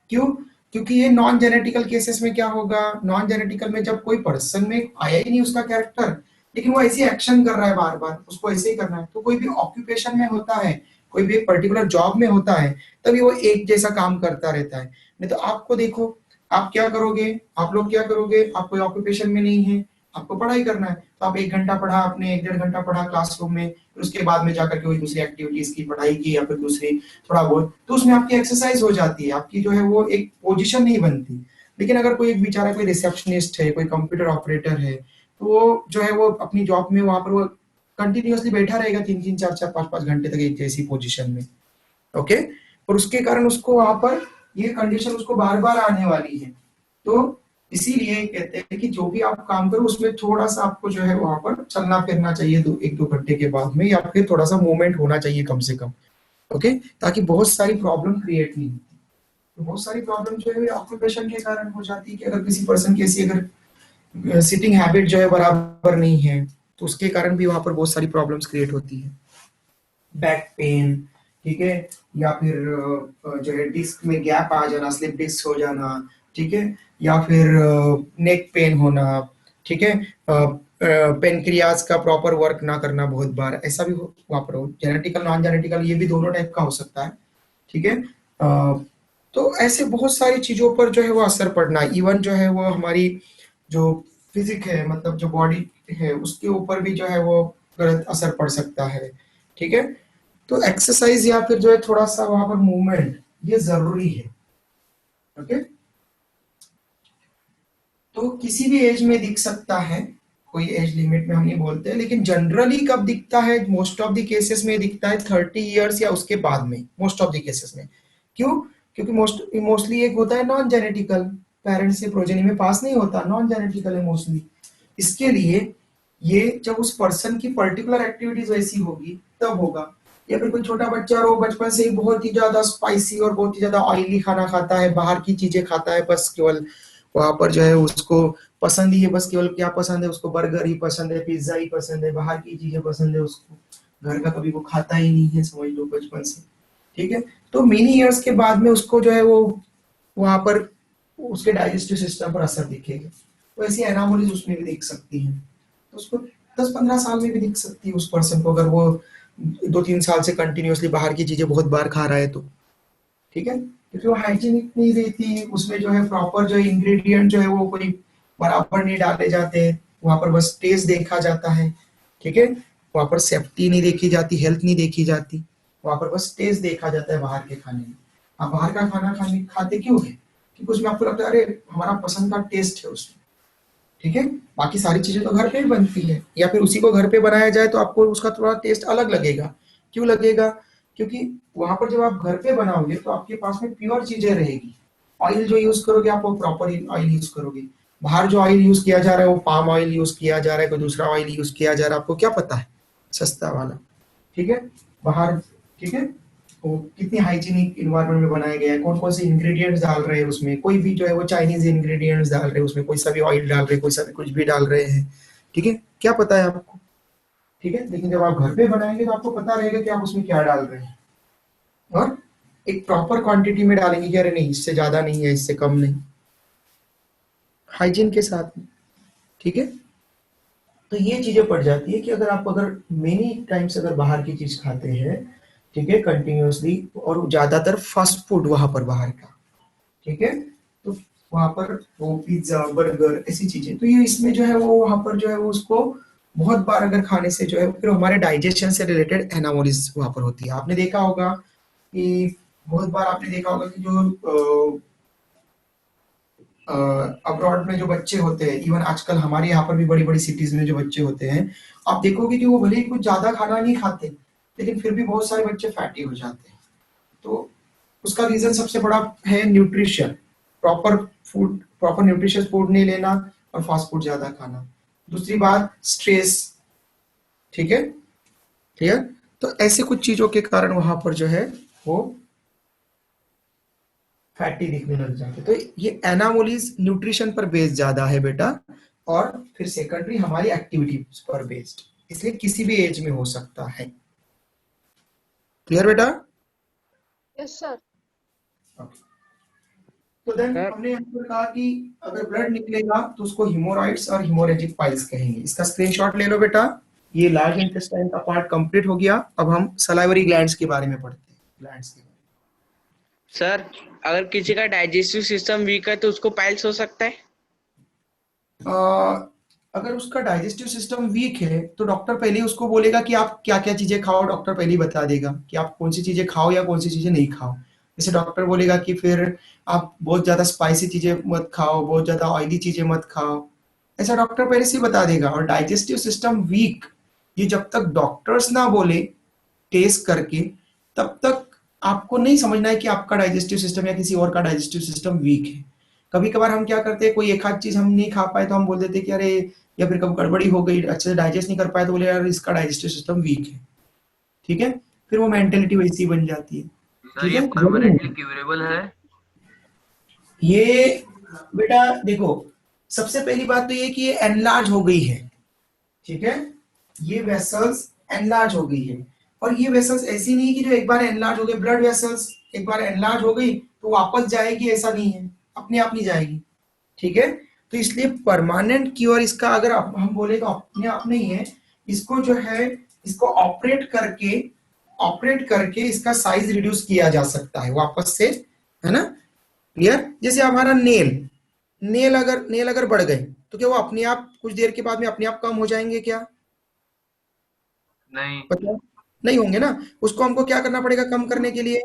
A: क्यों? क्योंकि ये नॉन जेनेटिकल केसेस में क्या होगा, नॉन जेनेटिकल में जब कोई पर्सन में आया ही नहीं उसका कैरेक्टर, लेकिन वो ऐसे एक्शन कर रहा है बार बार, उसको ऐसे ही करना है, तो कोई भी ऑक्यूपेशन में होता है, कोई भी एक पर्टिकुलर जॉब में होता है, तभी वो एक जैसा काम करता रहता है। नहीं तो आपको देखो, आप क्या करोगे, आप लोग क्या करोगे, आप कोई ऑक्यूपेशन में नहीं है, आपको पढ़ाई करना है, तो आप 1 घंटा पढ़ा, आपने 1 1.5 घंटा पढ़ा क्लासरूम में, फिर उसके बाद में जाकर के कोई दूसरी एक्टिविटीज की पढ़ाई की या फिर दूसरी थोड़ा बहुत, तो उसमें आपकी एक्सरसाइज हो जाती है, आपकी जो है वो एक पोजीशन नहीं बनती। लेकिन अगर कोई एक बेचारा कोई रिसेप्शनिस्ट है, कोई कंप्यूटर ऑपरेटर है, तो वो जो है वो अपनी जॉब में वहां पर वो कंटिन्यूअसली बैठा रहेगा 3 3 4 4 5 5 घंटे तक एक जैसी पोजीशन में, ओके, और उसके कारण उसको वहां पर ये कंडीशन उसको बार बार आने वाली है। तो इसीलिए कहते हैं कि जो भी आप काम करो उसमें थोड़ा सा आपको जो है वहां पर चलना फिरना चाहिए 1 2 घंटे के बाद में, या फिर थोड़ा सा मूवमेंट होना चाहिए कम से कम, ओके, ताकि बहुत सारी प्रॉब्लम क्रिएट नहीं होती। तो बहुत सारी प्रॉब्लम जो है ऑक्यूपेशन के कारण हो जाती है, कि अगर किसी पर्सन की ऐसी अगर सिटिंग हैबिट जो है बराबर नहीं है, तो उसके कारण भी वहां पर बहुत सारी प्रॉब्लम्स क्रिएट होती है, बैक पेन, ठीक है, या फिर जो है डिस्क में गैप आ जाना, स्लिप डिस्क हो जाना, ठीक है, या फिर नेक पेन होना, ठीक है, पेनक्रियाज का प्रॉपर वर्क ना करना बहुत बार, ऐसा भी वहां पर हो, जेनेटिकल नॉन जेनेटिकल ये भी दोनों टाइप का हो सकता है, ठीक है, तो ऐसे बहुत सारी चीजों पर जो है वो असर पड़ना, इवन जो है वो हमारी जो फिजिक है, मतलब जो बॉडी है उसके ऊपर भी जो है वो गलत असर पड़ सकता है, ठीक है, तो एक्सरसाइज या फिर जो है थोड़ा सा वहां पर मूवमेंट ये जरूरी है, ओके, तो किसी भी एज में दिख सकता है, कोई एज लिमिट में हम नहीं बोलते, लेकिन जनरली कब दिखता है, मोस्ट ऑफ द केसेस में दिखता है 30 इयर्स या उसके बाद में, मोस्ट ऑफ द केसेस में। क्यों? क्योंकि मोस्टली एक होता है नॉन जेनेटिकल, पेरेंट्स से प्रोजेनी में पास नहीं होता, नॉन जेनेटिकल है मोस्टली, इसके लिए ये जब उस पर्सन की पर्टिकुलर एक्टिविटीज वैसी होगी तब होगा, या फिर कोई छोटा बच्चा और वो बचपन से ही बहुत ही ज्यादा स्पाइसी और बहुत ही ज्यादा ऑयली खाना खाता है, बाहर की चीजें खाता है, बस केवल वहां पर जो है उसको पसंद ही है, बस केवल क्या पसंद है उसको, बर्गर ही पसंद है, पिज्जा ही पसंद है, बाहर की चीजें पसंद है उसको, घर का कभी वो खाता ही नहीं है, समझ लो बचपन से, ठीक है। तो मेनी ईयर्स के बाद में उसको जो है वो वहां पर उसके डाइजेस्टिव सिस्टम पर असर दिखेगा। तो ऐसी एनामोलीज उसमें भी दिख सकती हैं। तो उसको 10-15 साल में भी दिख सकती है उस पर्सन को, अगर वो 2-3 साल से कंटिन्यूअसली बाहर की चीजें बहुत बार खा रहा है तो। ठीक है, क्योंकि वो हाइजीनिक नहीं रहती, उसमें जो है प्रॉपर जो इंग्रेडिएंट जो है वो कोई बराबर नहीं डाले जाते, वहां पर बस टेस्ट देखा जाता है। ठीक है, वहां पर सेफ्टी नहीं देखी जाती, हेल्थ नहीं देखी जाती, वहां पर बस टेस्ट देखा जाता है बाहर के खाने में। आप बाहर का खाना खाने खाते क्यों है? क्योंकि उसमें आपको लगता है अरे हमारा पसंद का टेस्ट है उसमें। ठीक है, बाकी सारी चीजें तो घर पे ही बनती है, या फिर उसी को घर पे बनाया जाए तो आपको उसका थोड़ा टेस्ट अलग लगेगा। क्यों लगेगा? क्योंकि वहां पर जब आप घर पे बनाओगे तो आपके पास में प्योर चीजें रहेगी। ऑयल जो यूज करोगे आप वो प्रॉपर ऑयल यूज करोगे। बाहर जो ऑयल यूज किया जा रहा है वो पाम ऑयल यूज किया जा रहा है, कोई दूसरा ऑयल यूज किया जा रहा है, आपको क्या पता है? सस्ता वाला। ठीक है, बाहर। ठीक है, वो कितनी हाइजीनिक इन्वायरमेंट में बनाया गया है, कौन कौन से इंग्रेडिएंट्स डाल रहे हैं उसमें, कोई भी जो है वो चाइनीज इंग्रेडिएंट्स डाल रहे हैं उसमें, कोई सा भी ऑयल डाल रहे हैं, कोई सा भी कुछ भी डाल रहे हैं। ठीक है, क्या पता है आपको? ठीक है, लेकिन जब आप घर पे बनाएंगे तो आपको पता रहेगा कि आप उसमें क्या डाल रहे हैं, और एक प्रॉपर क्वांटिटी में डालेंगे कि अरे नहीं इससे ज्यादा नहीं है, इससे कम नहीं, हाइजीन के साथ में। ठीक है, तो ये चीजें पड़ जाती है कि अगर मेनी टाइम्स अगर बाहर की चीज खाते हैं, ठीक है, कंटिन्यूअसली, और ज्यादातर फास्ट फूड वहां पर बाहर का, ठीक है, तो वहां पर वो पिज्जा बर्गर ऐसी चीजें, तो ये इसमें जो है वो वहां पर जो है वो उसको बहुत बार अगर खाने से जो है फिर हमारे डाइजेशन से रिलेटेड एनामोलीज वहां पर होती है। आपने देखा होगा कि बहुत बार आपने देखा होगा कि जो अब्रॉड में जो बच्चे होते हैं, इवन आजकल हमारे यहाँ पर भी बड़ी बड़ी सिटीज में जो बच्चे होते हैं, आप देखोगे कि वो भले ही कुछ ज्यादा खाना नहीं खाते, लेकिन फिर भी बहुत सारे बच्चे फैटी हो जाते हैं। तो उसका रीजन सबसे बड़ा है nutrition. Proper food, proper nutritious food नहीं लेना और फास्ट फूड ज्यादा खाना। दूसरी बात स्ट्रेस। ठीक है, क्लियर? तो ऐसे कुछ चीजों के कारण वहां पर जो है वो फैटी दिखने लग जाते। तो ये एनामोलीज न्यूट्रिशन पर बेस्ड ज्यादा है बेटा, और फिर सेकेंडरी हमारी एक्टिविटीज पर बेस्ड, इसलिए किसी भी एज में हो सकता है। क्लियर बेटा?
B: Yes sir.
A: okay. तो देन
C: सर
A: हमने यहाँ पर कहा कि अगर ब्लड निकलेगा तो उसको हिमोरॉइड्स और हिमोरेजिक पाइल्स कहेंगे। इसका स्क्रीनशॉट ले लो बेटा। ये लार्ज इंटेस्टाइन का पार्ट कंप्लीट हो गया। अब हम सलाइवरी ग्लैंड्स के बारे में पढ़ते हैं। ग्लैंड्स के बारे
C: सर अगर किसी का डाइजेस्टिव सिस्टम वीक है तो उसको पाइल्स हो सकता है?
A: में अगर उसका डाइजेस्टिव सिस्टम वीक है तो डॉक्टर पहले ही उसको बोलेगा कि आप क्या क्या चीजें खाओ। डॉक्टर पहले ही बता देगा कि आप कौन सी चीजें खाओ या कौन सी चीजें नहीं खाओ। जैसे डॉक्टर बोलेगा कि फिर आप बहुत ज्यादा स्पाइसी चीजें मत खाओ, बहुत ज्यादा ऑयली चीजें मत खाओ, ऐसा डॉक्टर पहले से ही बता देगा। और डाइजेस्टिव सिस्टम वीक, ये जब तक डॉक्टर्स ना बोले टेस्ट करके, तब तक आपको नहीं समझना है कि आपका डाइजेस्टिव सिस्टम या किसी और का डाइजेस्टिव सिस्टम वीक है। कभी कभार हम क्या करते हैं, कोई एक आध चीज हम नहीं खा पाए तो हम बोल देते हैं कि अरे, या फिर कभी गड़बड़ी हो गई, अच्छे से डाइजेस्ट नहीं कर पाए तो बोले यार इसका डाइजेस्टिव सिस्टम वीक है। ठीक है, फिर वो मेंटेलिटी वैसी बन जाती है।
D: सर
A: ठीक
D: ये
A: है,
D: परमानेंटली क्यूरेबल है?
A: ये बेटा देखो, सबसे पहली बात तो ये कि ये एनलार्ज हो गई है। ठीक है, ये वेसल्स एनलार्ज हो गई है, और ये वेसल्स ऐसी नहीं कि जो एक बार एनलार्ज हो गई, ब्लड वेसल्स एक बार एनलार्ज हो गई तो वापस जाएगी, ऐसा नहीं है, अपने आप नहीं जाएगी। ठीक है, तो इसलिए परमानेंट क्योर इसका अगर हम बोले तो अपने आप नहीं है। इसको जो है, इसको ऑपरेट करके इसका साइज रिड्यूस किया जा सकता है वापस से, है ना? क्लियर? जैसे हमारा नेल अगर बढ़ गए तो क्या वो अपने आप कुछ देर के बाद में अपने आप कम हो जाएंगे क्या?
D: नहीं।
A: पता नहीं होंगे ना। उसको हमको क्या करना पड़ेगा कम करने के लिए?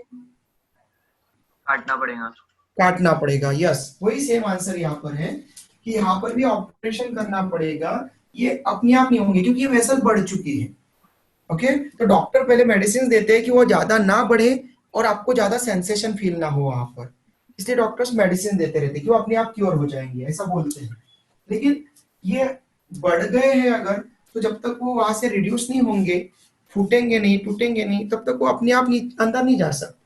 D: काटना पड़ेगा।
A: काटना पड़ेगा। यस, वही सेम आंसर यहाँ पर है कि यहाँ पर भी ऑपरेशन करना पड़ेगा। ये अपने आप नहीं होंगे क्योंकि ये वेसल बढ़ चुकी है। ओके, तो डॉक्टर पहले मेडिसिन देते हैं कि वो ज्यादा ना बढ़े और आपको ज्यादा सेंसेशन फील ना हो वहां पर, इसलिए डॉक्टर्स मेडिसिन देते रहते हैं कि वो अपने आप क्योर हो जाएंगे, ऐसा बोलते हैं। लेकिन ये बढ़ गए हैं अगर, तो जब तक वो वहां से रिड्यूस नहीं होंगे, फूटेंगे नहीं, टूटेंगे नहीं, तब तक वो अपने आप अंदर नहीं जा सकते।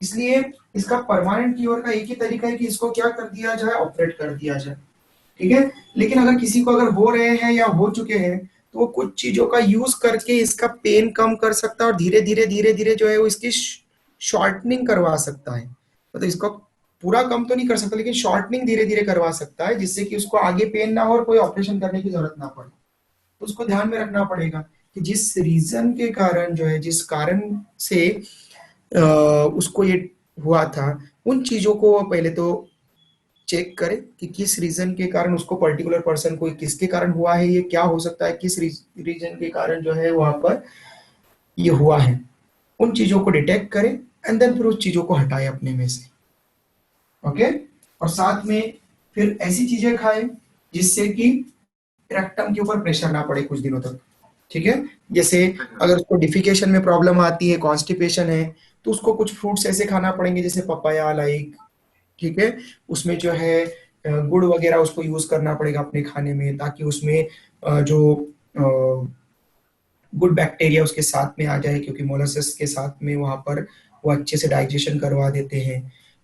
A: इसलिए इसका परमानेंट क्योर का एक ही तरीका है कि इसको क्या कर दिया जाए, ऑपरेट कर दिया जाए। ठीक है, लेकिन अगर किसी को अगर हो रहे हैं या हो चुके हैं तो वो कुछ चीजों का यूज करके इसका पेन कम कर सकता है, और धीरे धीरे जो है वो इसकी शॉर्टनिंग करवा सकता है, मतलब इसको पूरा कम तो नहीं कर सकता लेकिन शॉर्टनिंग धीरे धीरे करवा सकता है, जिससे कि उसको आगे पेन ना हो और कोई ऑपरेशन करने की जरूरत ना पड़े। तो उसको ध्यान में रखना पड़ेगा कि जिस रीजन के कारण जो है, जिस कारण से उसको ये हुआ था, उन चीजों को वो पहले तो चेक करे कि किस रीजन के कारण उसको, पर्टिकुलर पर्सन को किसके कारण हुआ है, ये क्या हो सकता है, किस रीजन के कारण जो है वहां पर ये हुआ है, उन चीजों को डिटेक्ट करे एंड देन फिर उस चीजों को हटाए अपने में से। ओके, और साथ में फिर ऐसी चीजें खाए जिससे कि रेक्टम के ऊपर प्रेशर ना पड़े कुछ दिनों तक। ठीक है, जैसे अगर उसको डिफिकेशन में प्रॉब्लम आती है, कॉन्स्टिपेशन है, तो उसको कुछ फ्रूट्स ऐसे खाना पड़ेंगे जैसे पपाया लाइक। ठीक है, उसमें जो है गुड़ वगैरह उसको यूज करना पड़ेगा अपने खाने में, ताकि उसमें जो गुड बैक्टीरिया उसके साथ में आ जाए, क्योंकि मोलासेस के साथ में वहां पर वो अच्छे से डाइजेशन करवा देते हैं।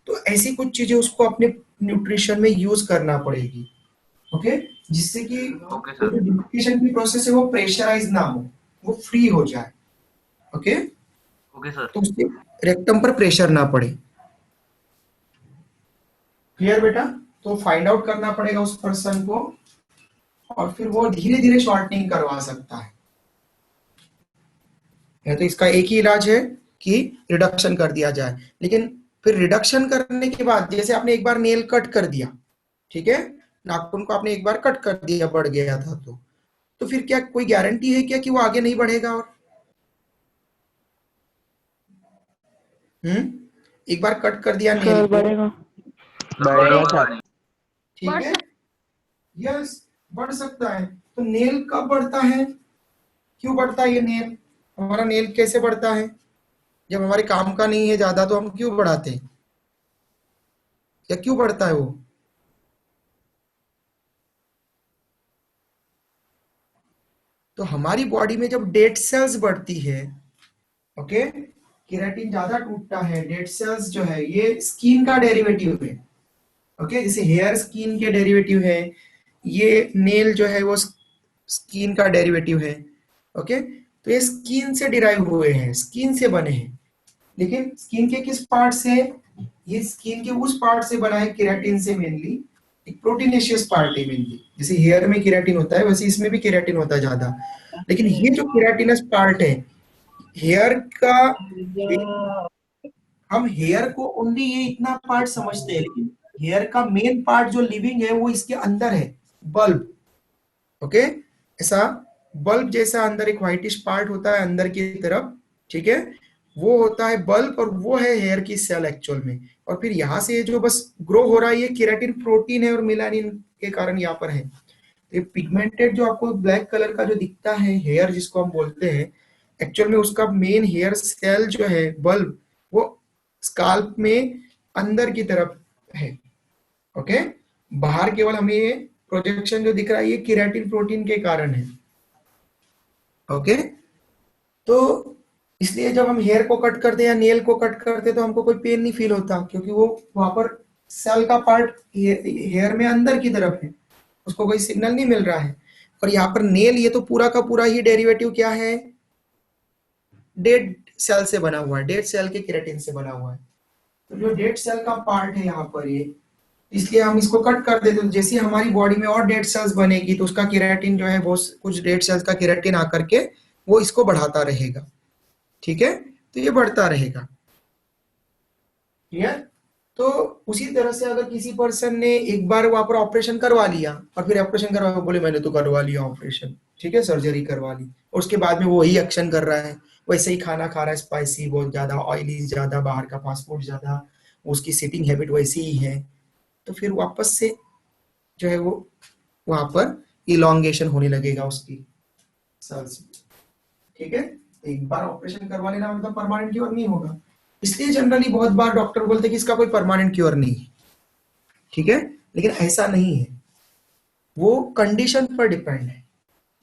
A: तो ऐसी कुछ चीजें उसको अपने न्यूट्रिशन में यूज करना पड़ेगी। ओके, जिससे कि
D: ओके
A: जो
D: सर।
A: डिफिकेशन की प्रोसेस है वो प्रेशराइज ना हो, वो फ्री हो जाए। Okay,
D: okay sir.
A: तो उसके रेक्टम पर प्रेशर ना पड़े। क्लियर बेटा? तो फाइंड आउट करना पड़ेगा उस पर्सन को, और फिर वो धीरे धीरे शॉर्टनिंग करवा सकता है। या तो इसका एक ही इलाज है कि रिडक्शन कर दिया जाए, लेकिन फिर रिडक्शन करने के बाद, जैसे आपने एक बार नेल कट कर दिया, ठीक है, नाखून को आपने एक बार कट कर दिया, बढ़ गया था तो फिर क्या कोई गारंटी है क्या कि वो आगे नहीं बढ़ेगा? और एक बार कट कर दिया नेल
B: सर
A: को,
B: बढ़ेगा।
C: बढ़ेगा सर।
D: नहीं।
A: ठीक
B: बढ़
A: है, यस, बढ़ सकता है। तो नेल कब बढ़ता है, क्यों बढ़ता है ये नेल? हमारा नेल कैसे बढ़ता है? जब हमारे काम का नहीं है ज्यादा तो हम क्यों बढ़ाते हैं, या क्यों बढ़ता है वो? तो हमारी बॉडी में जब डेड सेल्स बढ़ती है, ओके, केराटिन ज्यादा टूटता है, डेड सेल्स जो है ये स्किन का डेरिवेटिव है। ओके, जैसे हेयर स्किन के डेरिवेटिव है, ये नेल जो है वो स्किन का डेरिवेटिव है। ओके, तो ये स्किन से डिराइव हुए हैं, स्किन से बने हैं। लेकिन स्किन के किस पार्ट से? ये स्किन के उस पार्ट से बना है केराटिन से, मेनली एक प्रोटीनेशियस पार्ट है मेनली। जैसे हेयर में केराटिन होता है वैसे इसमें भी केराटिन होता है ज्यादा, लेकिन ये जो केराटिनस पार्ट है हेयर का, हम हेयर को ओनली ये इतना पार्ट समझते हैं, लेकिन हेयर का मेन पार्ट जो लिविंग है वो इसके अंदर है, बल्ब। ओके, ऐसा बल्ब जैसा अंदर एक व्हाइटिश पार्ट होता है अंदर की तरफ, ठीक है, वो होता है बल्ब, और वो है हेयर की सेल एक्चुअल में। और फिर यहाँ से जो बस ग्रो हो रहा है ये केराटिन प्रोटीन है और मेलानिन के कारण यहाँ पर है। ये पिगमेंटेड जो आपको ब्लैक कलर का जो दिखता है हेयर जिसको हम बोलते हैं, एक्चुअल में उसका मेन हेयर सेल जो है बल्ब, वो स्काल्प में अंदर की तरफ है। ओके, बाहर केवल हमें ये प्रोजेक्शन जो दिख रहा है ये केराटिन प्रोटीन के कारण है। ओके, तो इसलिए जब हम हेयर को कट करते हैं या नेल को कट करते हैं तो हमको कोई पेन नहीं फील होता, क्योंकि वो वहां पर सेल का पार्ट हेयर में अंदर की तरफ है, उसको कोई सिग्नल नहीं मिल रहा है। और यहाँ पर नेल, ये तो पूरा का पूरा ही डेरिवेटिव क्या है, डेड सेल से बना हुआ है, डेड सेल के केराटिन से बना हुआ है। तो जो डेड सेल का पार्ट है यहाँ पर ये, इसलिए हम इसको कट कर देते हैं। जैसे हमारी बॉडी में और डेड सेल्स बनेगी तो उसका केराटिन जो है वो कुछ डेड सेल्स का केराटिन आकर के वो इसको बढ़ाता रहेगा। ठीक है, तो ये बढ़ता रहेगा। क्लियर? तो उसी तरह से अगर किसी पर्सन ने एक बार वहां पर ऑपरेशन करवा लिया और फिर ऑपरेशन करवा बोले मैंने तो करवा लिया ऑपरेशन, ठीक है, सर्जरी करवा ली, और उसके बाद में वो वही एक्शन कर रहा है, वैसे ही खाना खा रहा है, स्पाइसी बहुत ज्यादा, ऑयली ज्यादा, बाहर का फास्ट फूड ज्यादा, उसकी सिटिंग हैबिट वैसी ही है, तो फिर वापस से जो है वो वहां पर इलोंगेशन होने लगेगा उसकी सेल्स में। ठीक है, एक बार ऑपरेशन करवा लेना मतलब परमानेंट क्योर नहीं होगा। इसलिए जनरली बहुत बार डॉक्टर बोलते हैं कि इसका कोई परमानेंट क्योर नहीं है। ठीक है, लेकिन ऐसा नहीं है, वो कंडीशन पर डिपेंड है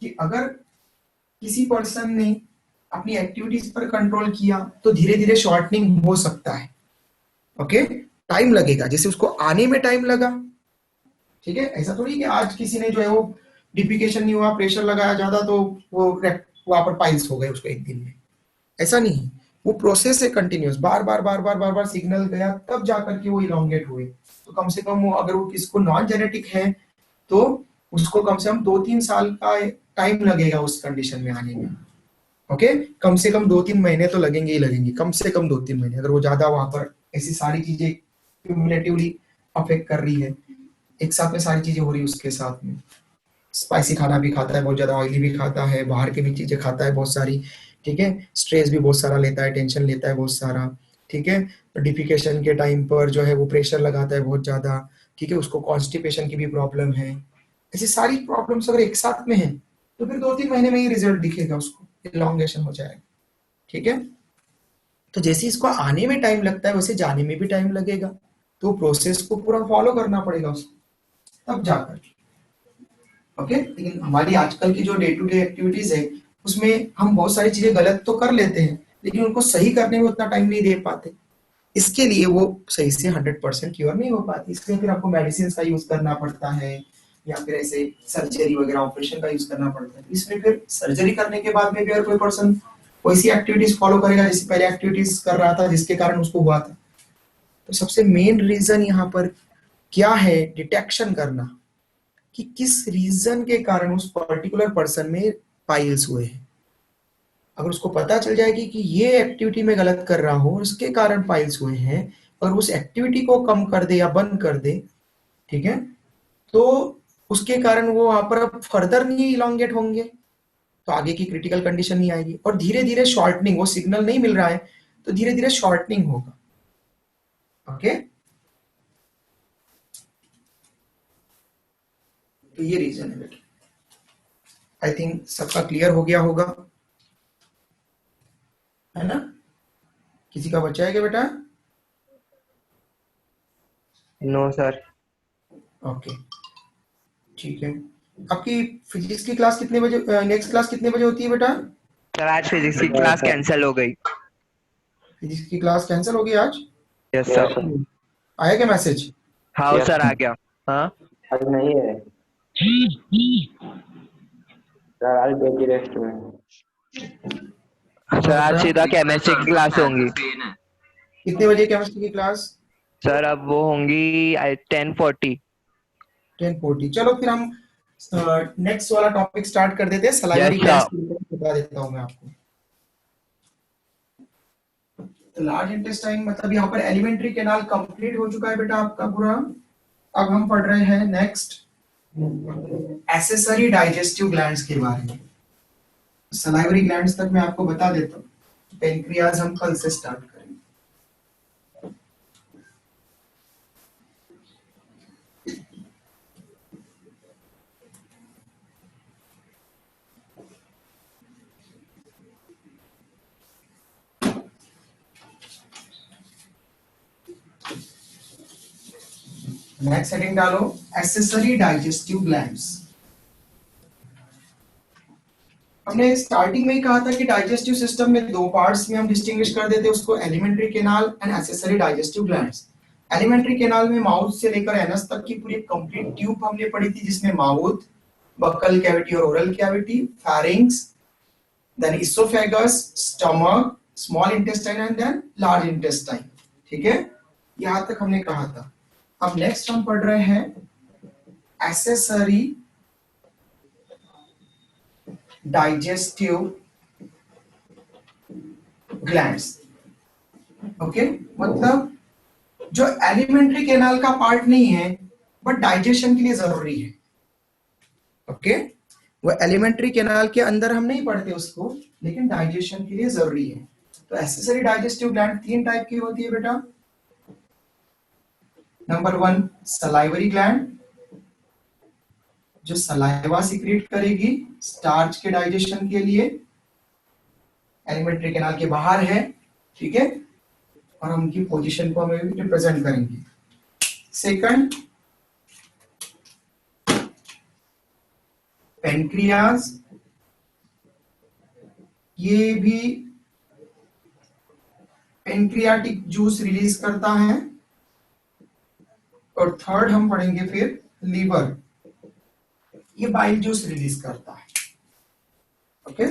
A: कि अगर किसी पर्सन ने अपनी एक्टिविटीज पर कंट्रोल किया तो धीरे धीरे शॉर्टनिंग हो सकता है। ओके, टाइम लगेगा, जैसे उसको आने में टाइम लगा। ठीक है, ऐसा थोड़ी कि आज किसी ने जो है वो डिफिकेशन नहीं हुआ, प्रेशर लगाया ज्यादा तो वो वहां पर पाइल्स हो गए उसको एक दिन में, ऐसा नहीं। वो प्रोसेस है कंटिन्यूस, बार बार बार बार बार बार सिग्नल गया तब जाकर के वो इलोंगेट हुए। तो कम से कम वो अगर वो किसको नॉन जेनेटिक है तो उसको कम से कम 2-3 साल का टाइम लगेगा उस कंडीशन में आने में। ओके, कम से कम 2-3 महीने तो लगेंगे ही लगेंगे, कम से कम 2-3 महीने। अगर वो ज्यादा वहां पर ऐसी सारी चीजें क्यूमुलेटिवली अफेक्ट कर रही है, एक साथ में सारी चीजें हो रही है उसके साथ में, स्पाइसी खाना भी खाता है बहुत ज्यादा, ऑयली भी खाता है, बाहर की भी चीजें खाता है बहुत सारी, ठीक है, स्ट्रेस भी बहुत सारा लेता है, टेंशन लेता है बहुत सारा, ठीक है, डिफिकेशन के टाइम पर जो है वो प्रेशर लगाता है बहुत ज्यादा, ठीक है, उसको कॉन्स्टिपेशन की भी प्रॉब्लम है। ऐसी सारी प्रॉब्लम्स अगर एक साथ में है तो फिर 2-3 महीने में ही रिजल्ट दिखेगा, उसको इलॉन्गेशन हो जाएगा, ठीक है। तो जैसे इसको आने में टाइम लगता है वैसे जाने में भी टाइम लगेगा, तो प्रोसेस को पूरा फॉलो करना पड़ेगा उसको तब जाकर। ओके, लेकिन हमारी आजकल की जो डे टू डे एक्टिविटीज है उसमें हम बहुत सारी चीजें गलत तो कर लेते हैं लेकिन उनको सही करने में उतना टाइम नहीं दे पाते, इसके लिए वो सही से 100% क्योर नहीं हो पाती, इसलिए फिर आपको मेडिसिन का यूज करना पड़ता है या फिर ऐसे सर्जरी वगैरह ऑपरेशन का यूज करना पड़ता है। इसमें फिर सर्जरी करने के बाद में भी अगर कोई पर्सन वैसी एक्टिविटीज फॉलो करेगा जैसे पहले एक्टिविटीज कर रहा था जिसके कारण उसको हुआ था, तो सबसे मेन रीजन यहाँ पर क्या है, डिटेक्शन करना कि किस रीजन के कारण उस पर्टिकुलर पर्सन में पाइल्स हुए हैं। अगर उसको पता चल जाएगी कि ये एक्टिविटी में गलत कर रहा हूं उसके कारण पाइल्स हुए हैं और उस एक्टिविटी को कम कर दे या बंद कर दे, ठीक है, तो उसके कारण वो वहां पर अब फर्दर नहीं इलोंगेट होंगे, तो आगे की क्रिटिकल कंडीशन नहीं आएगी और धीरे धीरे शॉर्टनिंग, वो सिग्नल नहीं मिल रहा है तो धीरे धीरे शॉर्टनिंग होगा। ओके, तो ये रीजन है बेटा। आई थिंक सबका क्लियर हो गया होगा, है ना? किसी का बचा है क्या बेटा?
C: No sir.
A: ओके, ठीक है। आपकी फिजिक्स की क्लास कितने बजे, नेक्स्ट क्लास कितने बजे होती है बेटा?
C: सर आज फिजिक्स की क्लास कैंसिल हो गई।
A: फिजिक्स की क्लास कैंसिल हो गई आज?
C: Yes sir.
A: आया क्या मैसेज?
C: हाँ सर आ गया। हाँ
E: आज नहीं है सर, आज डे की रेस्ट में।
C: सर आज सीधा केमिस्ट्री की क्लास होंगी।
A: कितने बजे केमिस्ट्री की क्लास?
C: सर अब वो होंगी 10:40।
A: 10:40। चलो फिर हम नेक्स्ट वाला टॉपिक स्टार्ट कर देते हैं, सलाइवरी
C: Yes,
A: ग्लैंड्स
C: sir.
A: के ऊपर बता देता हूं मैं आपको। तो लार्ज इंटेस्टाइन मतलब यहाँ पर एलिमेंट्री कैनाल कंप्लीट हो चुका है बेटा आपका पूरा। अब हम पढ़ रहे हैं नेक्स्ट एक्सेसरी डाइजेस्टिव ग्लैंड्स के बारे में। सलाइवरी ग्लैंड्स तक मैं आपको बता देता हूँ, पेनक्रियाज हम कल से स्टार्ट करेंगे। नेक्स्ट हेडिंग डालो, एक्सेसरी डाइजेस्टिव ग्लैंड्स। हमने स्टार्टिंग में ही कहा था कि डाइजेस्टिव सिस्टम में दो पार्ट्स में हम डिस्टिंग्विश कर देते हैं उसको, alimentary canal and accessory digestive glands. Alimentary canal में माउथ से लेकर एनस तक की पूरी कंप्लीट ट्यूब हमने पढ़ी थी, जिसमें माउथ, बक्कल कैविटी और oral cavity, pharynx, then oesophagus, stomach, small intestine and then large intestine. ठीक है, यहां तक हमने कहा था। अब नेक्स्ट हम पढ़ रहे हैं एक्सेसरी डाइजेस्टिव ग्लैंड्स। ओके, मतलब जो एलिमेंट्री कैनाल का पार्ट नहीं है बट डाइजेशन के लिए जरूरी है। ओके, वो एलिमेंट्री कैनाल के अंदर हम नहीं पढ़ते उसको, लेकिन डाइजेशन के लिए जरूरी है। तो एक्सेसरी डाइजेस्टिव ग्लैंड तीन टाइप की होती है बेटा। नंबर 1 सलाइवरी ग्लैंड, जो सलाइवा सिक्रीट करेगी स्टार्च के डाइजेशन के लिए, एलिमेंट्री कैनाल के बाहर है, ठीक है, और हम उनकी पोजीशन को हमें रिप्रेजेंट करेंगे। सेकंड पेनक्रियाज, ये भी पेनक्रियाटिक जूस रिलीज करता है। और थर्ड हम पढ़ेंगे फिर लीवर, ये बाइल जूस रिलीज करता है। ओके,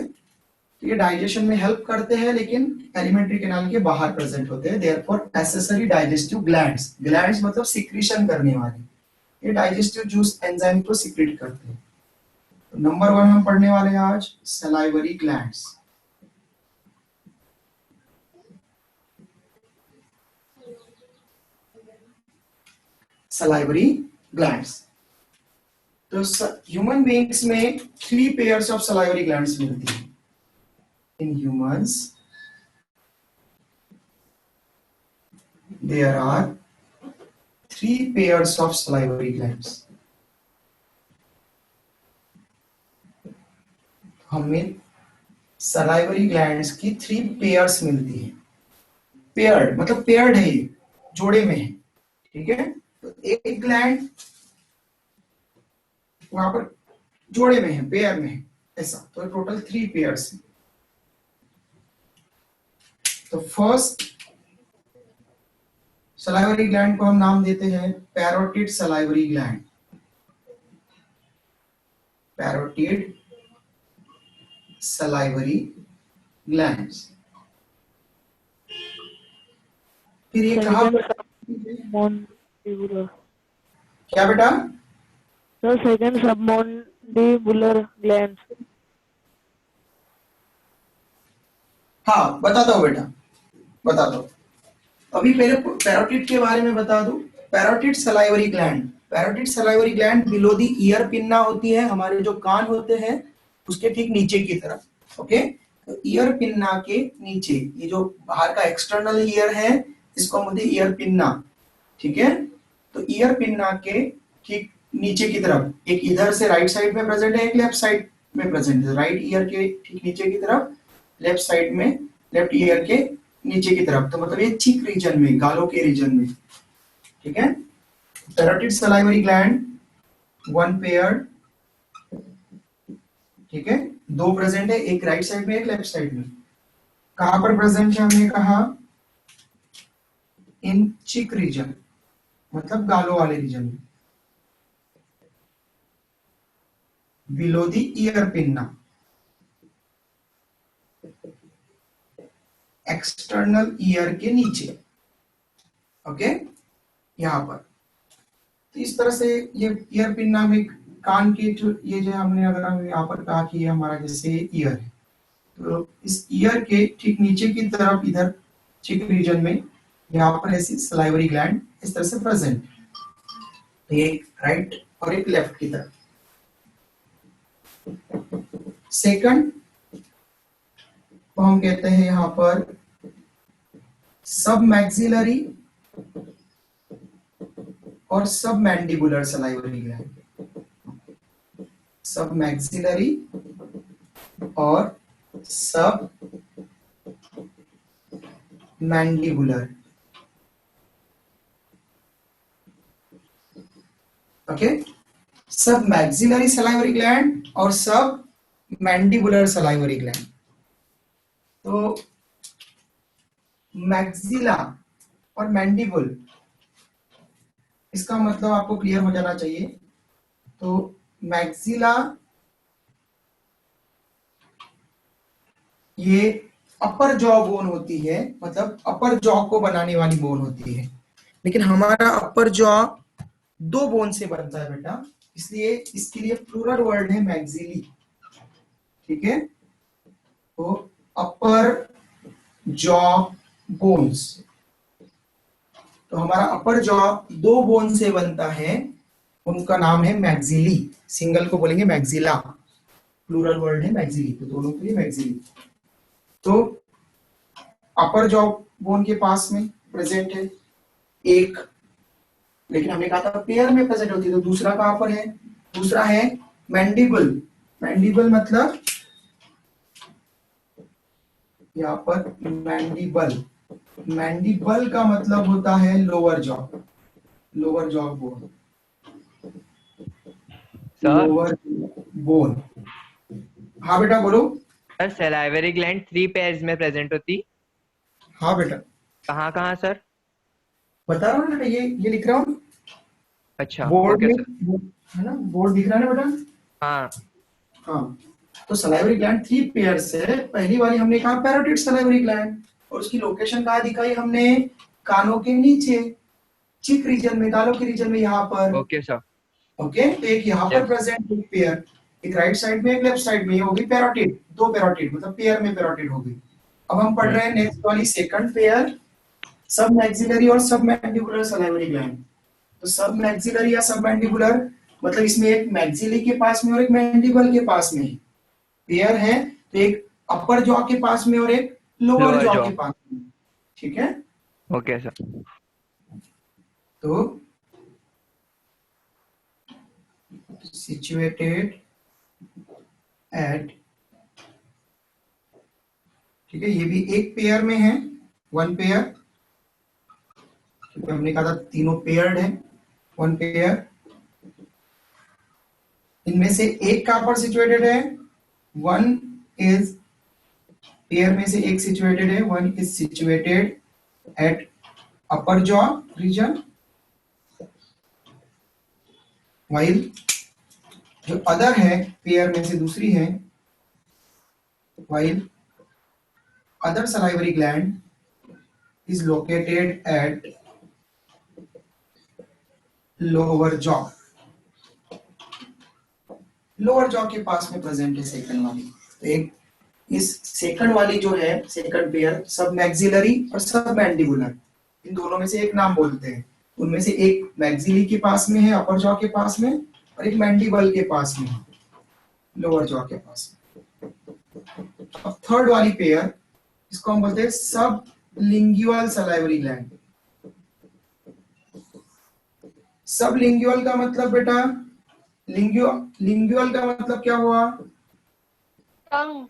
A: तो ये डाइजेशन में हेल्प करते हैं लेकिन एलिमेंट्री कैनाल के बाहर प्रेजेंट होते हैं, therefore accessory digestive glands, glands मतलब सिक्रीशन करने वाले, ये डाइजेस्टिव जूस एंजाइम को सिक्रीट करते हैं। तो नंबर 1 हम पढ़ने वाले हैं आज सलाइवरी ग्लैंड्स। सलाइवरी ग्लैंड्स, तो ह्यूमन बीइंग्स में 3 पेयर्स ऑफ सलाइवरी ग्लैंड्स मिलती है। In humans there are 3 pairs of salivary glands. हमें सलाइवरी ग्लैंड्स की 3 पेयर्स मिलती है। पेयर्ड मतलब पेयर्ड है, ये जोड़े में है, ठीक है। तो एक ग्लैंड वहां पर जोड़े में है, पेयर में है, ऐसा। तो टोटल 3 पेयर्स है। तो फर्स्ट सलाइवरी ग्लैंड को हम नाम देते हैं parotid salivary gland. Parotid salivary glands. फिर ये कहाँ
F: सबमॉन्डिबुलर।
A: क्या बेटा?
F: Sir second submandibular glands.
A: हाँ बता दो बेटा, बता दो। अभी पहले पैरोटिड के बारे में बता दूं। Parotid salivary gland, parotid salivary gland below the ear pinna होती है, हमारे जो कान होते हैं उसके ठीक नीचे की तरफ। ओके, तो ईयर पिन्ना के नीचे ये जो बाहर का एक्सटर्नल ईयर है इसको हम बोलते हैं ईयर पिन्ना, ठीक है। तो ईयर पिन्ना के ठीक नीचे की तरफ, एक इधर से राइट साइड में प्रेजेंट है, एक लेफ्ट साइड में प्रेजेंट है। राइट ईयर के ठीक नीचे की तरफ, लेफ्ट साइड में, लेफ्ट ईयर के नीचे की तरफ। तो मतलब ये चीक रीजन में, गालों के रीजन में, ठीक है। पैरोटिड सलाइवरी ग्लैंड 1 पेयर, ठीक है, 2 प्रेजेंट है, एक राइट साइड में, एक लेफ्ट साइड में। कहां पर प्रेजेंट है? हमने कहा इन चीक रीजन, मतलब गालों वाले रीजन में, below the ear pinna, external ear के नीचे। ओके, यहां पर। तो इस तरह से ये ईयर पिन्ना में कान के ये जो हमने अगर हम यहाँ पर कहा कि ये हमारा जैसे ईयर है, तो इस ईयर के ठीक नीचे की तरफ इधर चिक रीजन में यहाँ पर ऐसी सलाइवरी ग्लैंड इस तरह से प्रेजेंट, एक राइट और एक लेफ्ट की तरफ। सेकंड तो हम कहते हैं यहाँ पर सब मैक्सिलरी और सब मैंडिबुलर सलाइवरी ग्लैंड। सब मैक्सिलरी और सब मैंडिबुलर। ओके, सब मैक्सिलरी सलाइवरी ग्लैंड और सब मैंडिबुलर सलाइवरी ग्लैंड। तो मैक्सिला और मैंडिबुल, इसका मतलब आपको क्लियर हो जाना चाहिए। तो मैक्सिला ये अपर जॉ बोन होती है, मतलब अपर जॉ को बनाने वाली बोन होती है, लेकिन हमारा अपर जॉ 2 बोन से बनता है बेटा, इसलिए इसके लिए प्लूरल वर्ड है मैक्सिली, ठीक है। तो अपर जॉ बोन्स, तो हमारा अपर जॉ 2 बोन से बनता है, उनका नाम है मैक्सिली। सिंगल को बोलेंगे मैक्सिला, प्लूरल वर्ड है मैक्सिली, तो दोनों के लिए मैक्सिली। तो अपर जॉ बोन के पास में प्रेजेंट है एक, लेकिन हमने कहा था पेयर में प्रेजेंट होती है, तो दूसरा कहां पर है? दूसरा है मैंडिबल। मैंडिबल मतलब यहाँ पर मैंडिबल, मैंडिबल का मतलब होता है lower jaw, lower jaw bone, lower bone. हाँ बेटा बोलो।
G: सर सलाइवरी ग्लैंड 3 पेयर्स में प्रेजेंट होती।
A: हाँ बेटा।
G: कहाँ कहाँ सर?
A: बता रहा हूँ ना, ये लिख रहा हूँ
G: अच्छा
A: बोर्ड
G: ओके
A: में,
G: सर।
A: है ना, बोर्ड दिख रहा है ना बेटा?
G: हाँ
A: हाँ, तो सलाइवरी ग्लैंड 3 पेयर्स है। पहली वाली हमने कहा पैरोटिड सलाइवरी ग्लैंड, और उसकी लोकेशन कहाँ दिखाई हमने, कानों के नीचे, चिक रीजन में, गालों के रीजन में, यहाँ पर।
G: Okay sir.
A: ओके, तो एक यहाँ पर प्रेजेंट एक पेयर, एक राइट साइड में एक लेफ्ट साइड में, ये होगी पैरोटिड, 2 पैरोटिड मतलब पेयर में पैरोटिड होगी। अब हम पढ़ रहे हैं नेक्स्ट वाली सेकंड पेयर, सब मैक्सिलरी और सब मैंडिबुलर सलाइवरी ग्लैंड। तो सब मैक्सिलरी या सब मैंडिबुलर मतलब इसमें एक मैक्सिली के पास में और एक मैंडिबल के पास में पेयर है, तो एक अपर जॉ के पास में और एक लोअर
G: Lower
A: जॉ
G: jaw।
A: के पास में, ठीक है।
G: Okay sir.
A: तो situated at, ठीक है, ये भी एक पेयर में है, 1 पेयर, क्योंकि हमने कहा था तीनों पेयर्ड है, 1 पेयर। इनमें से एक कहां पर सिचुएटेड है, 1 इज, पेयर में से एक सिचुएटेड है, 1 is situated at upper jaw region, while जो अदर है पेयर में से दूसरी है, while other salivary gland is located at lower jaw, lower jaw के पास में प्रेजेंट है सेकंड वाली। तो एक इस सेकंड वाली जो है सेकंड पेयर, सब मैक्सिलरी और सब मैंडिबुलर, इन दोनों में से एक नाम बोलते हैं। उनमें से एक मैक्सिली के पास में है अपर जॉ के पास में, और एक मैंडिबल के पास में है लोअर जॉ के पास में। अब थर्ड वाली पेयर, इसको हम बोलते हैं सब लिंगुअल सलाइवरी ग्लैंड। सब लिंगुअल का मतलब बेटा, लिंगुअल का मतलब क्या हुआ,
B: टंग।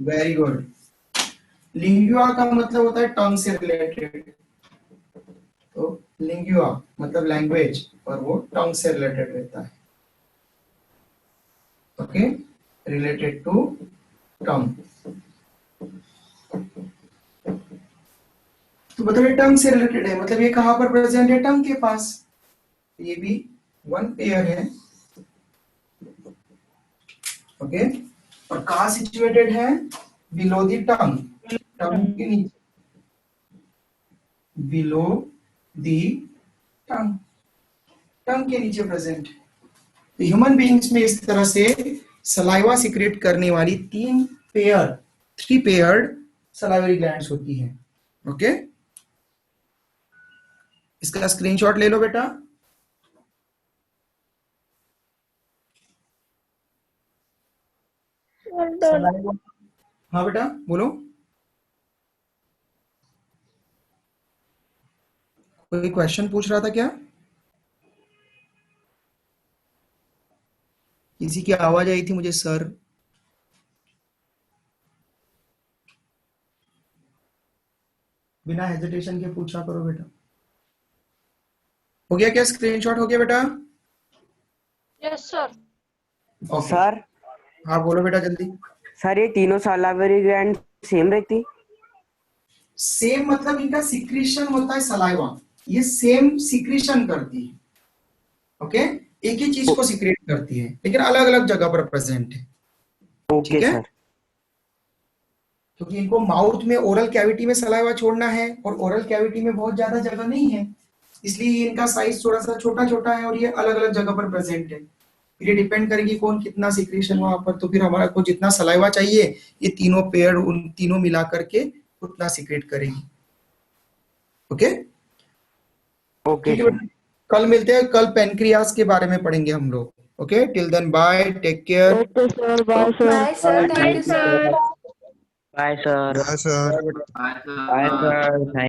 A: Very good. लिंगुआ का मतलब होता है टंग से रिलेटेड, तो लिंगुआ मतलब लैंग्वेज, और वो टंग से रिलेटेड रहता है। Okay, related to tongue. तो मतलब ये टंग से रिलेटेड है, मतलब ये कहां पर प्रेजेंट है, टंग के पास। ये भी 1 पेयर है। ओके, और कहां सिचुएटेड है, बिलो द टंग, टंग के नीचे, बिलो द टंग, टंग के नीचे प्रेजेंट है। तो ह्यूमन बीइंग्स में इस तरह से सलाइवा सिक्रेट करने वाली 3 पेयर्ड सलाइवरी ग्लैंड्स होती हैं। ओके, इसका स्क्रीनशॉट ले लो बेटा। हाँ बेटा बोलो, कोई क्वेश्चन पूछ रहा था क्या, किसी की आवाज आई थी मुझे सर। बिना हेजिटेशन के पूछा करो बेटा। हो गया क्या, स्क्रीनशॉट हो गया बेटा?
B: Yes sir.
A: ओके,
H: सर
A: हाँ बोलो बेटा जल्दी।
H: सर ये तीनों सलाइवरी ग्लैंड सेम रहती?
A: सेम मतलब इनका सिक्रीशन होता है सलाइवा, ये सेम सिक्रीशन करती है। ओके, एक ही चीज को सिक्रेट करती है, लेकिन अलग अलग जगह पर प्रेजेंट है।
H: ओके
A: ठीक है,
H: सर।
A: क्योंकि इनको माउथ में ओरल कैविटी में सलाइवा छोड़ना है, और ओरल कैविटी में बहुत ज्यादा जगह नहीं है, इसलिए इनका साइज थोड़ा सा छोटा छोटा है, और ये अलग अलग जगह पर प्रेजेंट है। फिर ये डिपेंड करेगी कौन कितना सिक्रीशन वहां पर, तो फिर हमारा को जितना सलाइवा चाहिए ये तीनों पेयर उन तीनों मिला करके उतना सिक्रेट करेगी। ओके
H: ओके
A: ठीक है, कल मिलते हैं, कल पेनक्रियास के बारे में पढ़ेंगे हम लोग। Okay, till then bye, take care.
F: Okay sir, bye sir.
I: Bye sir, thank you sir.
H: Bye sir.
E: Sir
D: bye
G: bye
D: sir.
G: Sir.